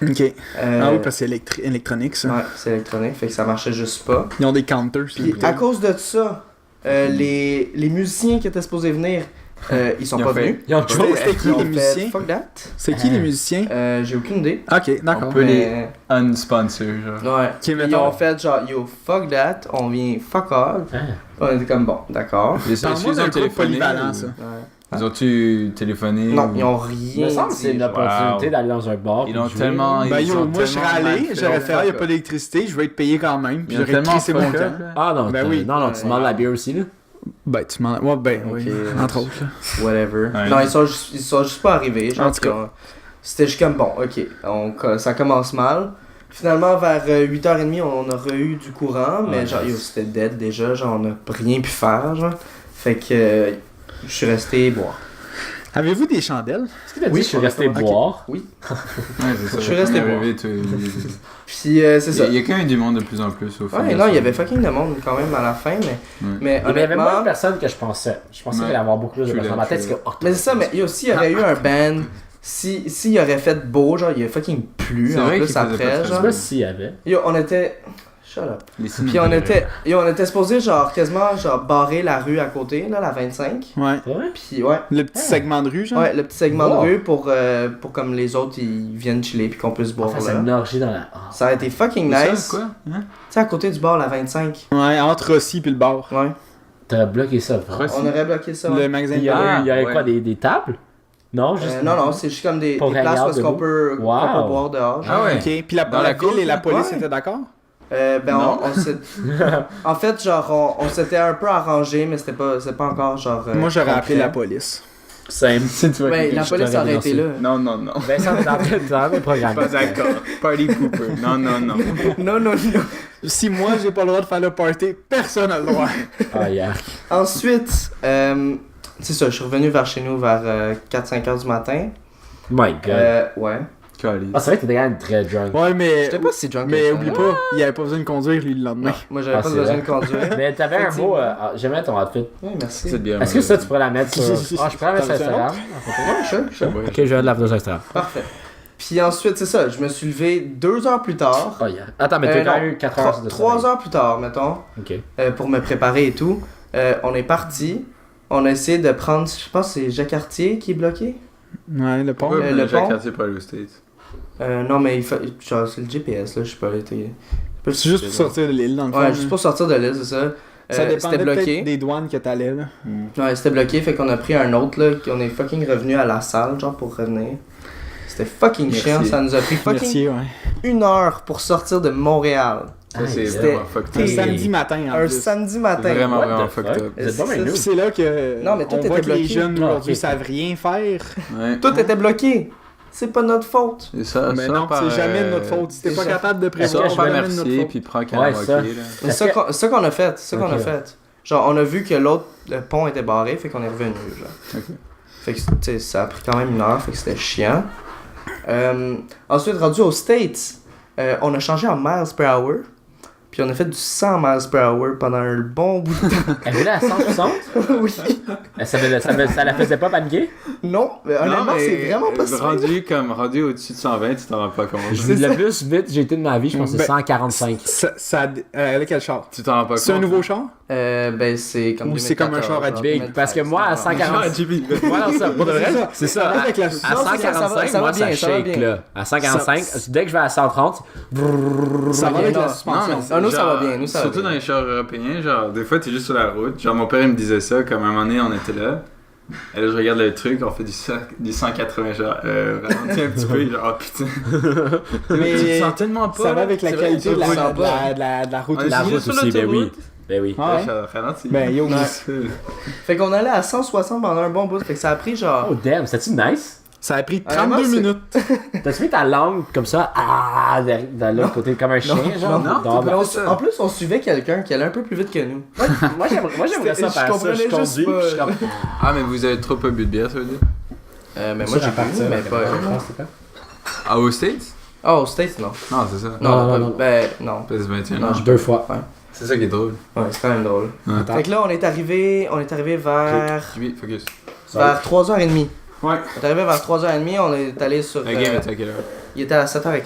Ok. Euh, Ah oui, parce que c'est électronique, ça. Ouais, c'est électronique, fait que ça marchait juste pas. Ils ont des counters. Puis à cause de ça, les musiciens qui étaient supposés venir, ils sont Ils ont pas fait- venus. Ils ont C'était qui Ils ont les fait, musiciens? fuck that. C'est qui les musiciens? J'ai aucune idée. Ok, d'accord. On peut les Mais, unsponsor, genre. ouais. Qui, Ils mettons- ont fait genre, yo, fuck that, on vient fuck all. Hein? On était comme, bon, d'accord. Est-ce Parle-moi qu'ils d'un ont groupe téléphoné? polyvalent, ou- ça. Ouais. Ils ont-tu téléphoné? Non, ou- ils ont Il rien me semble que c'est dit. une genre. opportunité Wow. d'aller dans un bar. Ils puis ont de jouer. tellement. Ben ils yo, ont moi je serais tellement mal allé, fait, j'aurais on fait, ah, y a fuck pas up. d'électricité, je vais être payé quand même, puis Ils ont j'aurais tellement crissé mon fuck camp. up, là. Ah non, Ben oui. non, tu demandes la bière aussi, là. Ben, tu m'en. Ouais, ben, Ok. oui. Entre autres. là. Whatever. Ouais. Non, ils sont juste pas arrivés. Genre, En tout cas. c'était juste comme, bon, ok, ça commence mal. Finalement, vers 8h30, on aurait eu du courant, mais Ouais. genre, yo, c'était dead déjà, genre, on a rien pu faire, genre. Fait que je suis resté boire. Avez-vous des chandelles? Est-ce que t'as dit Oui, que je suis resté ok. boire? Ouais, c'est ça. Je suis resté On est voir. arrivé, toi, Puis c'est ça. Il y a quand même du monde de plus en plus au final. Ouais, non, il y avait fucking de monde quand même à la fin, mais, Ouais. mais Il y avait moins honnêtement. de personnes que je pensais. Je pensais qu'il Ouais. allait y avoir beaucoup plus de True personnes. that, Ma tête, true c'est que. oh, Mais c'est ça, mais il y a aussi, il y aurait eu un band. S'il aurait fait beau, genre, il a fucking plu C'est en vrai plus qu'il faisait pas après, très Je sais genre. pas s'il y avait. Yo, on était. Shut up. Les signes Puis on étaient- était supposé genre quasiment genre barrer la rue à côté, là, la 25. Ouais. C'est vrai? Puis ouais, Le petit segment de rue, genre? ouais, le petit segment Wow. de rue pour comme les autres ils viennent chiller puis qu'on puisse boire Enfin, c'est là. une orgie dans la. Ça a été fucking Ça, nice. quoi? Tu sais à côté du bar la 25. Ouais, entre Rossi puis le bar. Ouais. T'as bloqué ça, vraiment. Rossi. On aurait bloqué ça. Le Ouais. magasin Il y de aurait, Ah, il y aurait ouais. quoi, des tables? Non, juste. Non, c'est juste comme des Pour places où hangout est-ce qu'on debout. peut, qu'on Wow. peut boire dehors. genre. Ah ouais. Ok, puis la Dans la ville cour, et la police ouais. étaient d'accord? Ben Non. on s'est... En fait genre on s'était un peu arrangé mais c'était pas encore genre Moi, j'aurais appelé concret. la police. Same. Si tu vois Ouais, quelque la chose. police aurait été là. Non, non, non. Vincent, t'es en train de programmer. Pas d'accord. Party pooper. Non, non, non. Non. Si moi, j'ai pas le droit de faire le party, personne n'a le droit. Ah, yeah. Ensuite, c'est ça, je suis revenu vers chez nous vers 4-5 heures du matin. My god. Ouais. Calice. Ah, c'est vrai que t'étais quand même très drunk. Ouais, mais. J'étais pas si drunk Mais que ça. oublie pas, il avait pas besoin de conduire lui le lendemain. Non, moi j'avais Ah, pas c'est besoin vrai. de conduire. Mais t'avais un Effectivement. beau. J'aimais ton outfit. Oui, merci. C'est bien. Est-ce que ça, tu pourrais la mettre sur. Ah, je pourrais la mettre sur T'en veux Instagram. Ouais, je sais. Ok, je vais la mettre sur Instagram. Parfait. Puis ensuite, c'est ça, je me suis levé 2 heures plus tard. Oh, yeah. Attends, mais t'as quand non, même eu 4 heures de 3 sommeil. heures plus tard, mettons, Ok. pour me préparer et tout. On est parti. On a essayé de prendre, je pense que c'est Jacques Cartier qui est bloqué. Ouais, le pont. Ouais. le Jacques pont. Cartier pour aller aux States. Non, mais il faut, genre, c'est le GPS, là, je sais pas. C'est juste pour sortir de l'île, dans le fond. Ouais, juste pour sortir de l'île, c'est ça. Ça dépendait c'était peut-être bloqué. des douanes que t'allais, là. Ouais, c'était bloqué, fait qu'on a pris un autre, là, qu'on est fucking revenu à la salle, genre, pour revenir. C'était fucking Merci. chiant, ça nous a pris fucking Mercier, ouais. 1 heure pour sortir de Montréal. Ça, c'est C'était- vraiment fucked Un up. samedi matin, en Un plus. samedi matin. Vraiment, What vraiment the fucked fuck? up. Vous êtes pas C'est- mal nous. C'est là que Non, mais toi, on t'étais voit que les bloqué. jeunes Ah, aujourd'hui ok. savent rien faire. Ouais. Tout était bloqué. C'est pas notre faute. Et ça, Mais ça non, par, c'est jamais de notre faute. Si t'es pas ça. capable de Est-ce prévoir, que c'est je vais jamais de notre Mercier, faute. puis prends Ouais, Karamoké, ça. là. C'est ça qu'on a fait. C'est ça qu'on a Ok. fait. Genre, on a vu que l'autre, le pont était barré, fait qu'on est revenu, genre. Ok. Fait que, tu sais, ça a pris quand même 1 heure, fait que c'était chiant. Ensuite, rendu aux States, on a changé en miles per hour. Puis on a fait du 100 miles per hour pendant un bon bout de temps. Elle roulait à 160? Oui. Ça la faisait pas paniquer? Non, mais honnêtement, Non, mais c'est vraiment pas ça. rendu au-dessus de 120, tu t'en rends pas compte. Le plus vite j'ai été de ma vie, je pense que c'est Ben, 145. Elle a quel char? Tu t'en rends pas compte. C'est un nouveau char? Ben, c'est comme Ou c'est comme un char à genre, Big, parce que moi, à 145... Ouais, non, ça, pour de vrai, c'est ça. Avec la- À Non, ça va 145, bien, moi, ça ça va shake, bien. là. À 145, dès que je vais à 130... Ça va avec Non, la non, suspension. Ah, nous, ça va bien, nous, ça va Surtout bien. dans les chars européens, genre, des fois, t'es juste sur la route. Genre, mon père, il me disait ça, comme un moment donné, on était là. Et là, je regarde le truc, on fait du 180, genre, ralentis un petit peu, genre, oh putain. Mais tu te sens tellement pas. ça va avec la c'est vrai, qualité tu de te la, sens de la- de la- de la route. On est La sur route aussi, ben oui. l'autoroute. Ben oui. Ah ouais? Ouais, je ralentis. Ben yo, Fait qu'on allait à 160 pendant un bon bout, fait que ça a pris genre... Oh damn, c'était-tu nice? ça a pris Vraiment, 32 c'est- minutes. T'as-tu mis ta langue comme ça, de l'autre côté, comme un chien, genre? non, Dans- Mais ça. en plus, on suivait quelqu'un qui allait un peu plus vite que nous. Moi, j'aimerais ça Je faire ça. comprenais Je juste conduis, pas. puis je suis comme... Ah, mais vous avez trop peu bu de bière, ça veut dire? Mais moi, j'ai pas mais pas... Ah, aux States? Oh, aux States, non. Non, c'est ça. Non, Non, pas- non. Ben, non. Parce que 21 Non, ans. je- 2 fois. C'est ça qui est drôle. Ouais, c'est quand même drôle. Ouais. Fait que là, on est arrivé vers... Oui, focus. Vers 3h30. Ouais. On est arrivé vers 3h30, on est allé sur... La game était à quelle heure? il était à 7h15.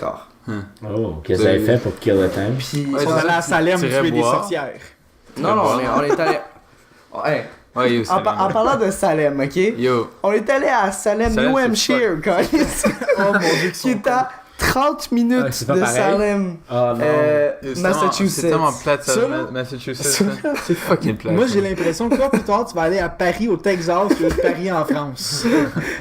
Oh, qu'est-ce que vous avez fait pour kill the time? Puis... Ouais, On allait à Salem Tu irais tuer des boire. sorcières. Non, non, on est allé... Oh, hey, Ouais, yo, en parlant de Salem, ok? Yo, On est allé à Salem, Salem, New c'est Hampshire, guys. Oh mon dieu, qui est à 30 minutes c'est pas de pareil. Salem, Oh non. c'est Massachusetts. C'est tellement plate, ça, Ça, là, Massachusetts. ça, ça. C'est fucking plate. Moi, j'ai l'impression que toi, plus tard, tu vas aller à Paris, au Texas, que Paris en France.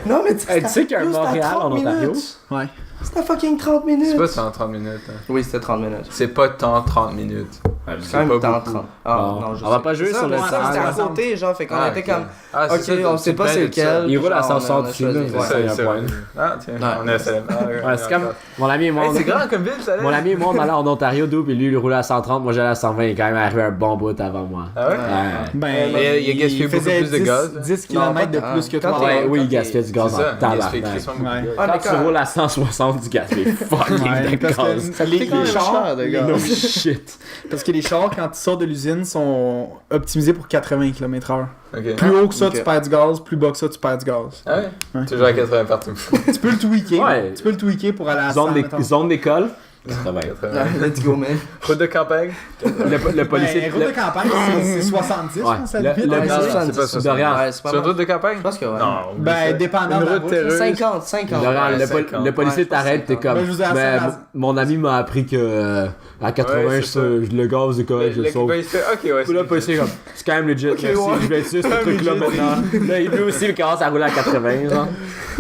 Non, mais Hey, tu sais qu'il y a un yo, c'était à Montréal 30 en Ontario? minutes. Ouais. C'était à fucking 30 minutes. C'est pas 130 minutes. Hein. Oui, c'était 30 minutes. C'est pas tant 30 minutes. C'est quand même pas temps beaucoup. 30. Ah, Bon, non, je on va sais. pas jouer C'est ça, sur le mais ça, c'était à 60. côté, genre, fait qu'on Ah, était ok. comme... Ah, Ok, on sait pas c'est lequel. Il roule à Genre, on a 160 dessus, choisi. là. Ouais. Ça, il y a un c'est point. vrai. Ah, tiens, Ouais. on est à Salem. Ah, Ouais, c'est comme mon ami et moi. Hey, c'est grand comme ville, Salem. Mon ami et moi, on allait en Ontario d'où, puis lui, il roulait à 130, moi j'allais à 120, il est quand même arrivé un bon bout avant moi. Ah ouais? Ouais. Ben, Mais il a gaspillé beaucoup faisait plus de 10 gaz. 10 Non, km pas de tant. plus que Quand toi. t'es- Ouais, oui, il quand gaspillait du gaz C'est en ça, il gaspille tabarnak. crissement beaucoup de Ouais. gaz. Ah, mais Quand tu roules à 160, tu gaspilles fucking Ouais, de parce gaz. que les chars, No shit. parce que les chars, quand ils sortent de l'usine, sont optimisés pour 80 km/h. Ok. Plus haut que ça, Ok. tu perds du gaz. Plus bas que ça, tu perds du gaz. Ah ouais? Ouais. Toujours à 80 partout. Tu peux le tweaker. Ouais. Tu peux le tweaker pour aller à 100, mettons. Zone d'école. Ça va. 80. Let's go, man. Route de campagne? Le policier. Ben, route de campagne, c'est 70, je Ouais. pense, à Le- la limite. le- Ouais, Non, c'est- c'est pas ça. Dorian. Ouais, c'est pas Sur une mal. route de campagne? Je pense que ouais. Non. Ben, dépendant Une de la route route. terreuse. 50. Laurent, Ouais, le, 50. le policier Ouais, je pense t'arrête, t'es 50. comme. Ben, je vous ai assez Ben, rassé. mon ami m'a appris que à 80, Ouais, c'est ça. le gaz est correct, je le sauve. Ben, il se fait, ok, ouais. Puis là, le policier est comme, c'est quand même legit, merci, ouais. je vais être sûr, ce truc-là maintenant. Là, lui aussi, il commence à rouler à 80, genre.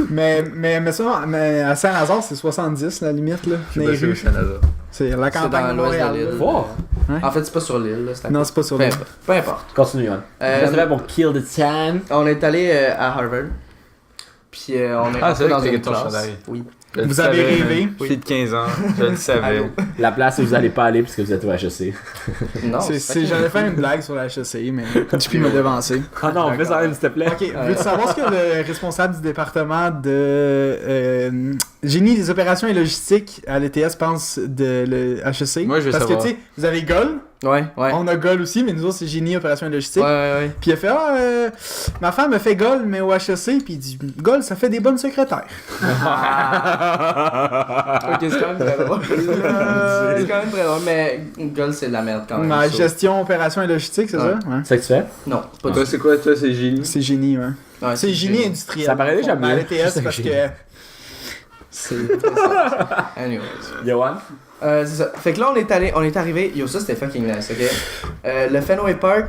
Mais ça, mais à Saint-Lazare, c'est 70 la limite, là. Je dans suis les pas sûr rues. au Canada. C'est la C'est campagne dans de l'ouest de Montréal. l'île. là. Wow. En fait, c'est pas sur l'île, là. c'est à Non, côté. c'est pas sur Peu l'île. importe. Peu importe. Continue, Yann. Qu'est-ce que tu fais pour kill the time? On est allé à Harvard. Puis on est Ah, rentré c'est vrai dans que t'as une ton classe. chandail. Oui. Je le Vous avez savais, rêvé? man. Fille de 15 ans, je le savais. Allô? La place où vous allez pas aller puisque vous êtes au HEC. Non, J'allais faire une blague sur la HEC, mais JP m'a devancé. Ah non, fais ça même, s'il te plaît. Ok, veux-tu savoir ce que le responsable du département de génie des opérations et logistiques à l'ETS pense de le HEC? Moi, je veux Parce savoir. que, tu sais, vous avez GOL, Ouais, ouais. on a GOL aussi, mais nous autres, c'est génie opérations et logistiques. Ouais, ouais, Puis il a fait, ma femme a fait GOL, mais au HEC, puis il dit, GOL, ça fait des bonnes secrétaires. Ok, c'est quand même très drôle. C'est quand même très drôle, mais Gull, c'est de la merde quand même. Ma so- gestion, opérations et logistiques, c'est Ouais. ça? Ouais. C'est ça que tu fais? Non, c'est pas Toi, du c'est quoi? Toi, c'est génie. C'est génie, ouais. Ouais, c'est génie industriel. Ça paraît déjà Mais à mieux. l'ETS, C'est parce que génie. C'est. Anyways. Yoann? C'est ça. Fait que là, on est arrivé. Yo, ça c'était fucking nice, ok? Le Fenway Park,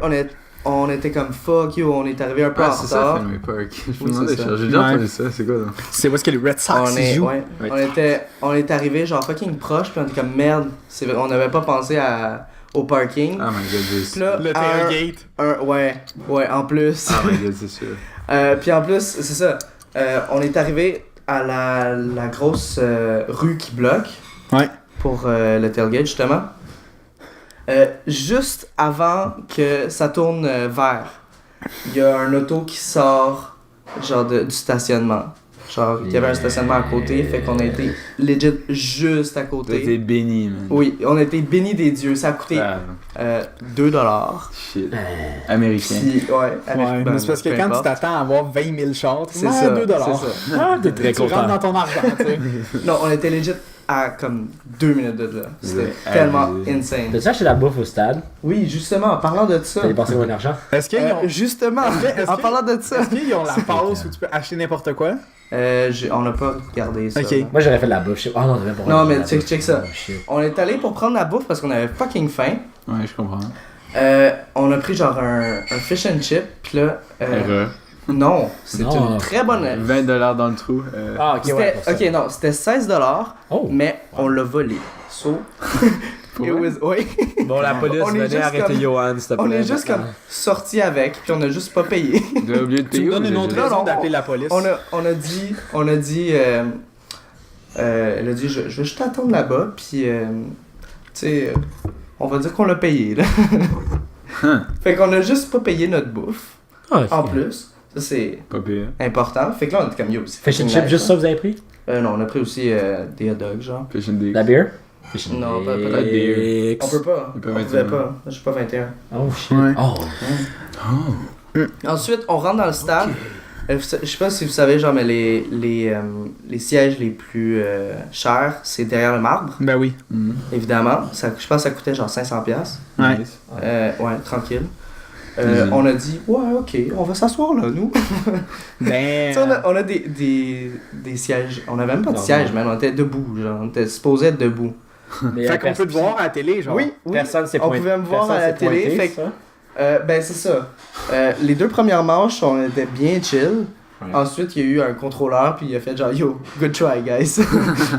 on était comme fuck, yo, on est arrivé un peu en Ah, c'est ça, retard. Fenway Park. Je me Oui, demandais, c'est ça. j'ai déjà Ouais. entendu ça, c'est quoi donc? C'est où est-ce que les Red Sox jouent? On est arrivé genre fucking proche, puis on était comme merde. C'est vrai, on n'avait pas pensé au parking. Ah my god, Puis là, Le tailgate. ouais, en plus. Ah my god, c'est sûr. Puis en plus, c'est ça. On est arrivé à la grosse rue qui bloque. Ouais. Pour le tailgate, justement. Juste avant que ça tourne vert, il y a un auto qui sort genre du stationnement. Genre, il y avait un stationnement à côté, fait qu'on a été legit juste à T'as côté. été béni, man. Oui, on a été bénis des dieux. Ça a coûté Ah, 2$. shit. Américain. Puis, ouais, Ouais, mais c'est parce que peu quand tu importe. t'attends à avoir 20 000 chars, C'est ouais, ça, 2$. c'est ça. Ah, t'es très Tu rentres content. dans ton argent, tu sais. Non, on était legit à comme 2 minutes de là. C'était Ouais, tellement abusé. insane. T'as-tu acheté la bouffe au stade? Oui, justement, en parlant de ça. T'as dépensé mon argent? Est-ce qu'ils ont... Justement, est-ce en que- parlant de ça. Est-ce qu'ils ont la passe où tu peux acheter n'importe quoi? On n'a pas regardé ça. Ok. là. Moi, j'aurais fait de la bouffe. Ah non, t'avais pas Non, regardé mais la check- bouffe. check ça. Oh, shit. On est allé pour prendre la bouffe parce qu'on avait fucking faim. Ouais, je comprends. On a pris genre un fish and chip, puis là. Erreur. Non, c'est Non. une très bonne. 20$ dans le trou. Ah, ok, ouais. pour ça. Ok, non, c'était 16$, Oh. mais on l'a volé. So. Pour it vrai? was, oui. Bon, la police, On est venez juste arrêter comme- Yoann, s'il te plaît. On est juste comme sorti avec, puis on a juste pas payé. Tu as oublié de Tu payer me donnes ou une j'ai autre juste- Non, raison non, d'appeler la police. On a dit, elle a dit, je vais juste t'attendre là-bas, puis, tu sais, on va dire qu'on l'a payé, là. Hein, Fait qu'on a juste pas payé notre bouffe, Ah, ok. en plus. Ça, c'est pas pire. important. Fait que là, on était comme, yo, c'est Fish and fucking chip, nice, juste hein. ça, vous avez pris? Non, on a pris aussi des hot dogs, genre. Fish and Dicks. La bière? Fish and Non, pas Dicks. de beer. On peut pas. Il peut On 21. pouvait pas. J'ai pas 21. Oh shit. Ouais. Oh. Ensuite, on rentre dans le stade. Je sais pas si vous savez, genre, mais les sièges les plus chers, c'est derrière le marbre, Ben oui. Mhm. évidemment. Ça, je pense que ça coûtait genre 500$. Ouais. Nice. Ouais, tranquille. Easy. On a dit, ouais, ok, on va s'asseoir là, nous. Ben. Tu sais, on a des sièges. On avait même pas de Non, sièges, man. On était debout, genre. On était supposé être debout. Mais Fait qu'on peut te voir à la télé, genre. Oui, Personne s'est on pointé. pouvait me voir Personne à la s'est télé. pointé, Fait que, ben, c'est ça. Les 2 premières manches, on était bien chill. Ouais. Ensuite, il y a eu un contrôleur, puis il a fait genre, yo, good try, guys.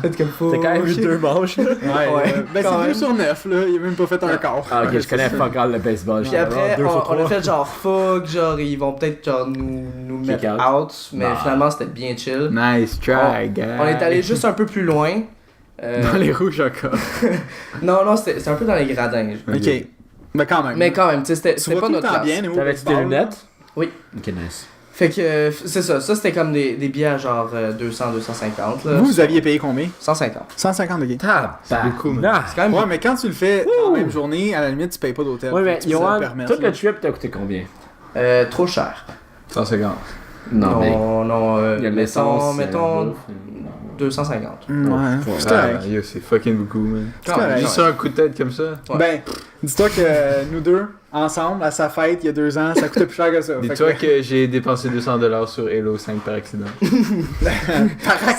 Fait comme faut. T'as quand même eu 2 manches. Ouais, Ouais, ben quand c'est 2 même. sur 9, là. Il a même pas fait un quart. Ah, ok, je connais fuck all le baseball. Puis après, Deux sur on a trois. fait genre, fuck, genre, ils vont peut-être genre nous Kick mettre out. out, mais Nah. finalement, c'était bien chill. Nice try, guys. On est allé juste un peu plus loin. Dans les rouges encore. Non, c'était un peu dans les gradins. Ok. Mais quand même. Mais quand même, tu sais, c'était tu c'était vois pas tout le notre temps place. bien, nous. T'avais-tu tes lunettes? Oui. Ok, nice. Fait que c'est ça. Ça, c'était comme des billets à genre 200, 250. Là. Vous aviez payé combien? 150. 150 de C'est beaucoup, man. C'est quand même. Ouais, mais quand tu le fais dans la même journée, à la limite, tu payes pas d'hôtel. Ouais, mais Tu peux te Yoann, permettre, tout là. le trip t'a coûté combien? Trop cher. 150. Non, mais. Non, Il y a l'essence. mettons 250. Ouais, c'est Ah, correct. yo, c'est fucking beaucoup, man. Quand même, Juste sur un coup de tête comme ça. Ouais. Ben, dis-toi que nous deux, ensemble, à sa fête, il y a 2 ans, ça coûtait plus cher que ça. Fait Dis-toi que j'ai dépensé 200$ sur Halo 5 par accident.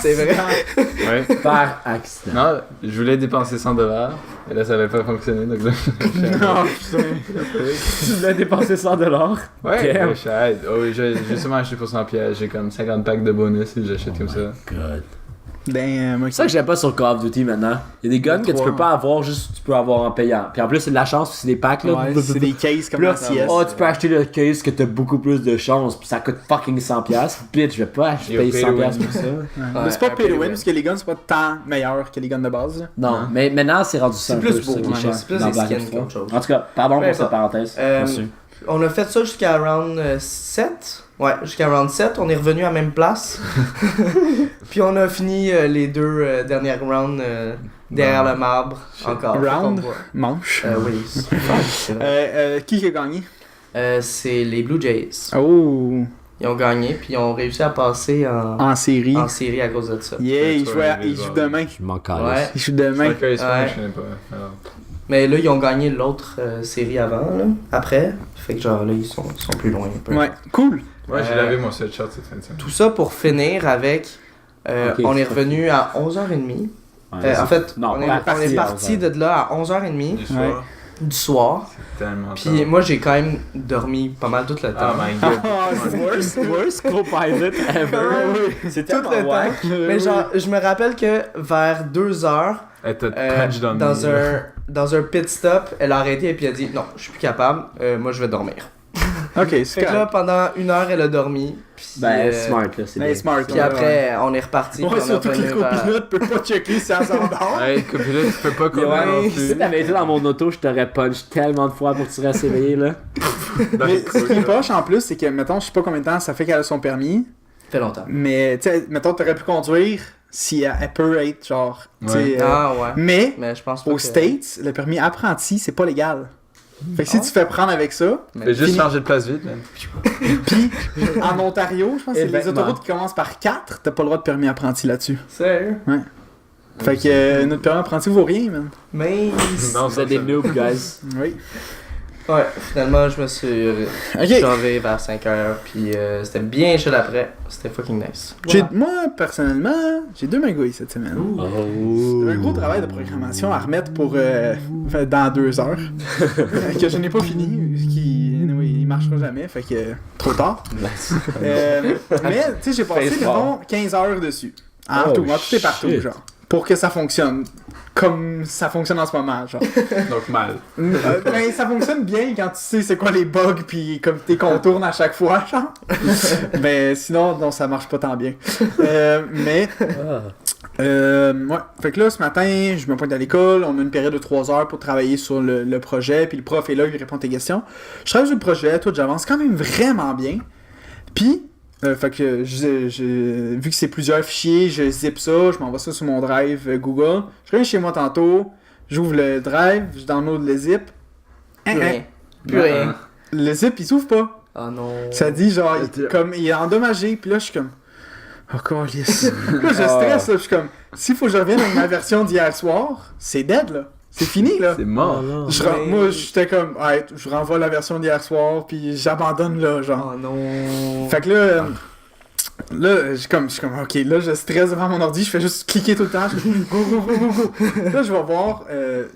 C'est vrai. Ouais. Par accident. Non, je voulais dépenser 100$, et là ça avait pas fonctionné, donc là. Non, putain. Tu voulais dépenser 100$? Ouais, Damn. je suis oh, oui, j'ai justement acheté pour 100$, j'ai comme 50 packs de bonus et j'achète comme ça. God. Damn, ok. C'est ça que j'aime pas sur Call of Duty maintenant. Il y a des guns que tu Trois. peux pas avoir, juste tu peux avoir en payant. Puis en plus, c'est de la chance, c'est des packs là. Ouais, c'est des cases comme Puis là, dans CS. oh, tu peux acheter le case que t'as beaucoup plus de chance, puis ça coûte fucking 100$. Bitch, je vais pas acheter Yo, payer pay to 100$ win. pour ça. Mais c'est pas un pay to win. win, parce que les guns, c'est pas tant meilleur que les guns de base. là. Non, Non. mais maintenant, c'est rendu ça C'est un plus peu, ça beau, qui est ouais. cher C'est plus dans des Black skins Ops 3. qu'autre chose. En tout cas, pardon Peu pour cette importe. parenthèse. Merci. On a fait ça jusqu'à round 7. Ouais, jusqu'à round 7. On est revenu à la même place. Puis on a fini les 2 dernières rounds derrière le marbre. Encore. Round? Fait qu'on voit. Manche. Oui. c'est vrai. Qui a gagné? C'est les Blue Jays. Oh, Ils ont gagné, puis ils ont réussi à passer en série. en série à cause de ça. Yeah, il Ouais, joue demain. Je m'en Ouais. calisse. Il joue demain. Ok, c'est pas, Ouais. je connais pas. Alors. Mais là, ils ont gagné l'autre série avant, là, après. Fait que genre là, ils sont plus loin un peu. Ouais, cool. Ouais, j'ai Euh, lavé mon sweatshirt cette fin de semaine. Tout ça pour finir avec Ok. On est revenu à 11h30. En fait, Non, on est, on est on est parti à parti de là à 11h30 Du soir. du soir. Tellement Puis moi, j'ai quand même dormi pas mal tout le temps. Oh my god. Worst co-pilot ever. C'est Tout tellement le temps. wack. Mais genre, je me rappelle que vers 2h, Elle t'a punch dans le dans, nez. dans un pit stop, elle a arrêté et puis elle a dit non, je suis plus capable, moi je vais dormir. Ok, c'est Fait que là, correct. pendant 1 heure, elle a dormi. Puis, Ben, smart, là. C'est Ben, bien. smart, Puis après, on est reparti. Ouais, puis on est surtout que les revenu vers- copilotes peuvent pas checker si elles s'endorment. Hey, copilote, tu peux pas courir Ouais, non si plus. t'avais été dans mon auto, je t'aurais punch tellement de fois pour que tu restes éveillé, là. Mais ce qui est poche en plus, c'est que, mettons, je sais pas combien de temps ça fait qu'elle a son permis, Ça fait longtemps. mais, tu sais, mettons, t'aurais pu conduire si elle peut être, genre, tu sais, Ah ouais. mais, Mais je pense pas aux que... States, le permis apprenti, c'est pas légal. Fait que si Ah tu te fais prendre avec ça, Fais juste Fini. changer de place vite, man. puis en Ontario, je pense que c'est Et les vêtements. autoroutes qui commencent par 4, t'as pas le droit de permis apprenti là-dessus. Sérieux? Fait que notre permis apprenti vaut rien, man. Mais... Non, Vous êtes des noobs, guys. Oui. Ouais, finalement, je me suis Ok. sauvé vers 5h, puis c'était bien chaud après. C'était fucking nice. Moi, personnellement, j'ai 2 magouilles cette semaine. Oh. Un gros travail de programmation à remettre pour dans 2 heures. Que je n'ai pas fini. Qui, anyway, il marchera jamais, fait que trop tard. Mais, tu sais, j'ai passé, Face mettons, 15 heures dessus. En Oh, tout, en tout et partout, shit. genre. Pour que ça fonctionne. Comme ça fonctionne en ce moment, genre. Donc mal. Ben, ça fonctionne bien quand tu sais c'est quoi les bugs, puis comme t'es contournes à chaque fois, genre. Ben, sinon, non, ça marche pas tant bien. Mais... ouais. Fait que là, ce matin, je me pointe à l'école, on a une période de 3 heures pour travailler sur le projet, puis le prof est là, il répond à tes questions. Je travaille sur le projet, toi, j'avance quand même vraiment bien. Puis, fait que vu que c'est plusieurs fichiers, je zip ça, je m'envoie ça sur mon drive Google. Je reviens chez moi tantôt, j'ouvre le drive, je download le zip. Plus rien. Plus rien. Le zip, il s'ouvre pas. Oh non. Ça dit genre, comme il est endommagé, puis là, je suis comme... Oh, câlisse. Là, je stresse, là, je suis comme... S'il faut que je revienne avec ma version d'hier soir, c'est dead, là. C'est fini, là. C'est mort. Moi, j'étais comme... Ouais, je renvoie la version d'hier soir, puis j'abandonne, là, genre. Oh non. Fait que là, je suis comme, ok, là, je stresse devant mon ordi, je fais juste cliquer tout le temps, je fais go, go, go, go, go. Là, je vais voir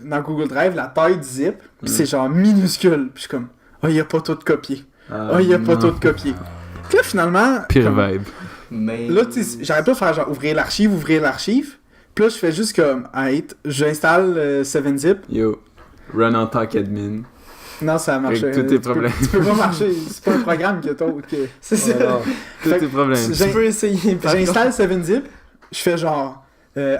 dans Google Drive la taille du zip, puis c'est genre minuscule, puis je suis comme, oh, il y a pas tout de copier. Oh, il y a pas tout de copier. Puis là, finalement, Pire comme- vibe. Mais... là, tu sais, j'arrête pas de faire genre ouvrir l'archive, puis là, je fais juste comme, j'installe 7-zip. Yo, run en tant qu'admin. Non, ça marche. Avec tous tes problèmes. Tu peux pas marcher, c'est pas un programme que t'as. C'est ça. Tous tes problèmes. J'ai- Tu peux essayer. par J'installe 7-zip, je fais genre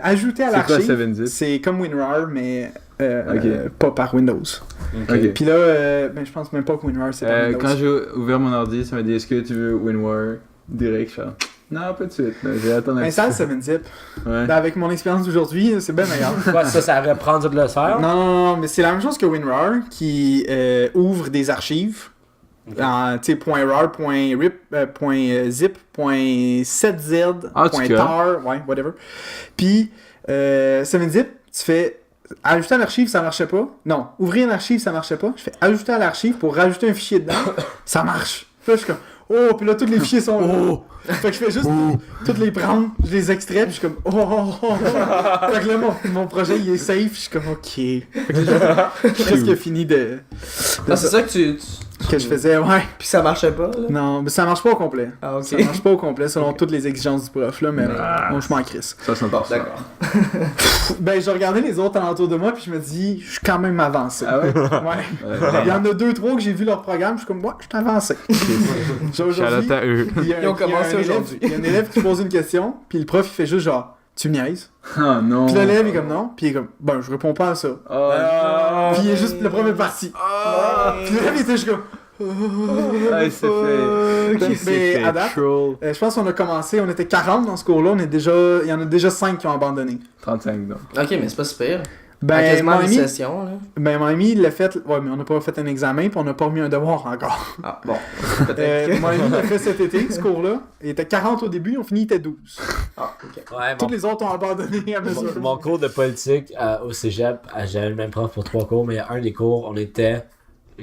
ajouter à C'est quoi l'archive. 7-zip? C'est comme WinRAR, mais Ok. pas par Windows. Ok. Puis là, ben, je pense même pas que WinRAR c'est par Windows. Quand j'ai ouvert mon ordi, ça m'a dit est-ce que tu veux WinWar direct? Je fais, non, pas de suite. Là, je vais attendre un petit Installe peu. 7-zip. Ouais. Ben, avec mon expérience d'aujourd'hui, c'est bien meilleur. Ouais, ça reprend de le faire. Non, mais c'est la même chose que WinRAR qui ouvre des archives. En, tu sais, .rar, .rip, .zip, .7z, Ah, tu .tar, ouais, whatever. Puis, 7zip, tu fais ajouter à l'archive, ça marchait pas. Non, ouvrir une archive, ça marchait pas. Je fais ajouter à l'archive pour rajouter un fichier dedans, ça marche. Puis là, je suis comme, oh, puis là, tous les fichiers sont là. Fait que je fais juste toutes les prendre, je les extrais, puis je suis comme, Fait que là, mon projet, il est safe, je suis comme, ok. Fait que là, j'ai presque fini de Ah, c'est ça que que je faisais, ouais. Puis ça marchait pas, là? Non, mais ça marche pas au complet. Ah, ok. Ça marche pas au complet selon toutes les exigences du prof, là, mais bon, je m'en crisse. 60%. D'accord. Ben, je regardais les autres alentours de moi, puis je me dis, je suis quand même avancé. Ah ouais? Ouais. Il y en a 2-3 que j'ai vu leur programme, je suis comme, ouais, je suis avancé. Genre, Shout out aujourd'hui, à eux. il y a Ils ont commencé aujourd'hui. Il y a un élève qui pose une question, puis le prof, il fait juste genre, tu me niaises. Oh non. Puis l'élève est comme non, puis il est comme, ben, je réponds pas à ça. Oh, Puis il est juste, le premier parti. Puis l'élève, il était juste comme, ah, il s'est fait. Mais Il s'est fait à date, troll. je pense qu'on a commencé, on était 40 dans ce cours-là, il y en a déjà 5 qui ont abandonné. 35 donc. Ok, mais c'est pas super. Ben, quasiment mon une ami, session, là. mon ami, il l'a fait, ouais, mais on n'a pas fait un examen, puis on n'a pas remis un devoir encore. Ah, bon. Peut-être que... Mon ami l'a fait cet été, ce cours-là. Il était 40 au début, on finit, il était 12. Ah, ok. Ouais, Tous les autres ont abandonné à mesure. mon cours de politique au cégep, j'avais le même prof pour 3 cours, mais un des cours, on était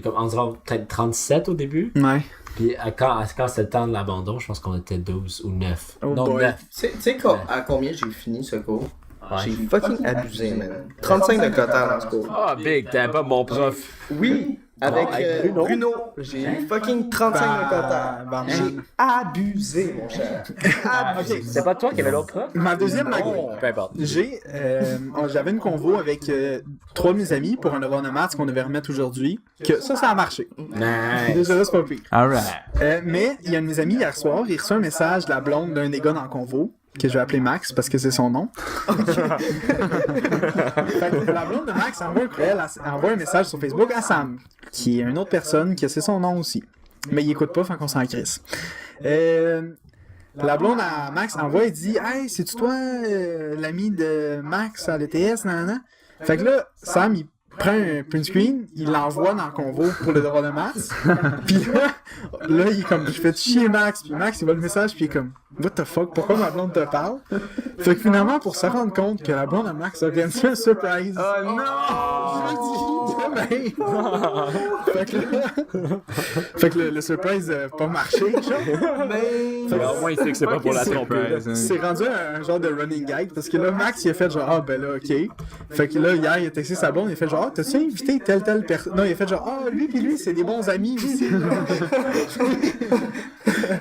comme environ peut-être 37 au début. Ouais. Puis quand c'était le temps de l'abandon, je pense qu'on était 12 ou 9. Oh non, boy. 9. Tu sais à combien j'ai fini ce cours? Ouais. J'ai fucking abusé, man. 35 de quota dans ce cours. Ah, big, t'avais pas mon prof. Oui, avec avec Bruno. J'ai fucking 35 de quota. Bah, J'ai abusé, mon cher. Abusé. C'est pas toi qui avais l'autre prof? Ma deuxième magouille. Peu importe. J'avais une convo avec 3 de mes amis pour un devoir de maths qu'on devait remettre aujourd'hui. Que ça a marché. Nice. Déjà là, c'est pas pire. Alright. Mais il y a un de mes amis hier soir, il reçoit un message de la blonde d'un des gars dans le convo, que je vais appeler Max parce que c'est son nom. Fait que la blonde de Max envoie un courriel, envoie un message sur Facebook à Sam, qui est une autre personne, que c'est son nom aussi. Mais il écoute pas, fait qu'on s'en crisse. La blonde à Max envoie et dit « Hey, c'est-tu toi l'ami de Max à l'ETS, nanana? » Fait que là, Sam, il prend un print screen, il l'envoie dans le convo pour le devoir de maths. Puis là, il est comme, je fais chier Max. Puis Max, il voit le message, puis il est comme, what the fuck, pourquoi ma blonde te parle? Fait que finalement, pour se rendre compte que la blonde à Max a organisé un surprise. Oh non! Jeudi demain! Fait que le surprise n'a pas marché, genre. Mais... Au moins, il sait que c'est pas pour la tromper. Surprise, hein. C'est rendu un genre de running gag parce que là, Max, il a fait genre, ah ben là, ok. Fait que là, hier, il a texté sa blonde, il a fait genre, ah, t'as-tu invité telle personne? Non, il a fait genre, ah, lui pis lui, c'est des bons amis aussi.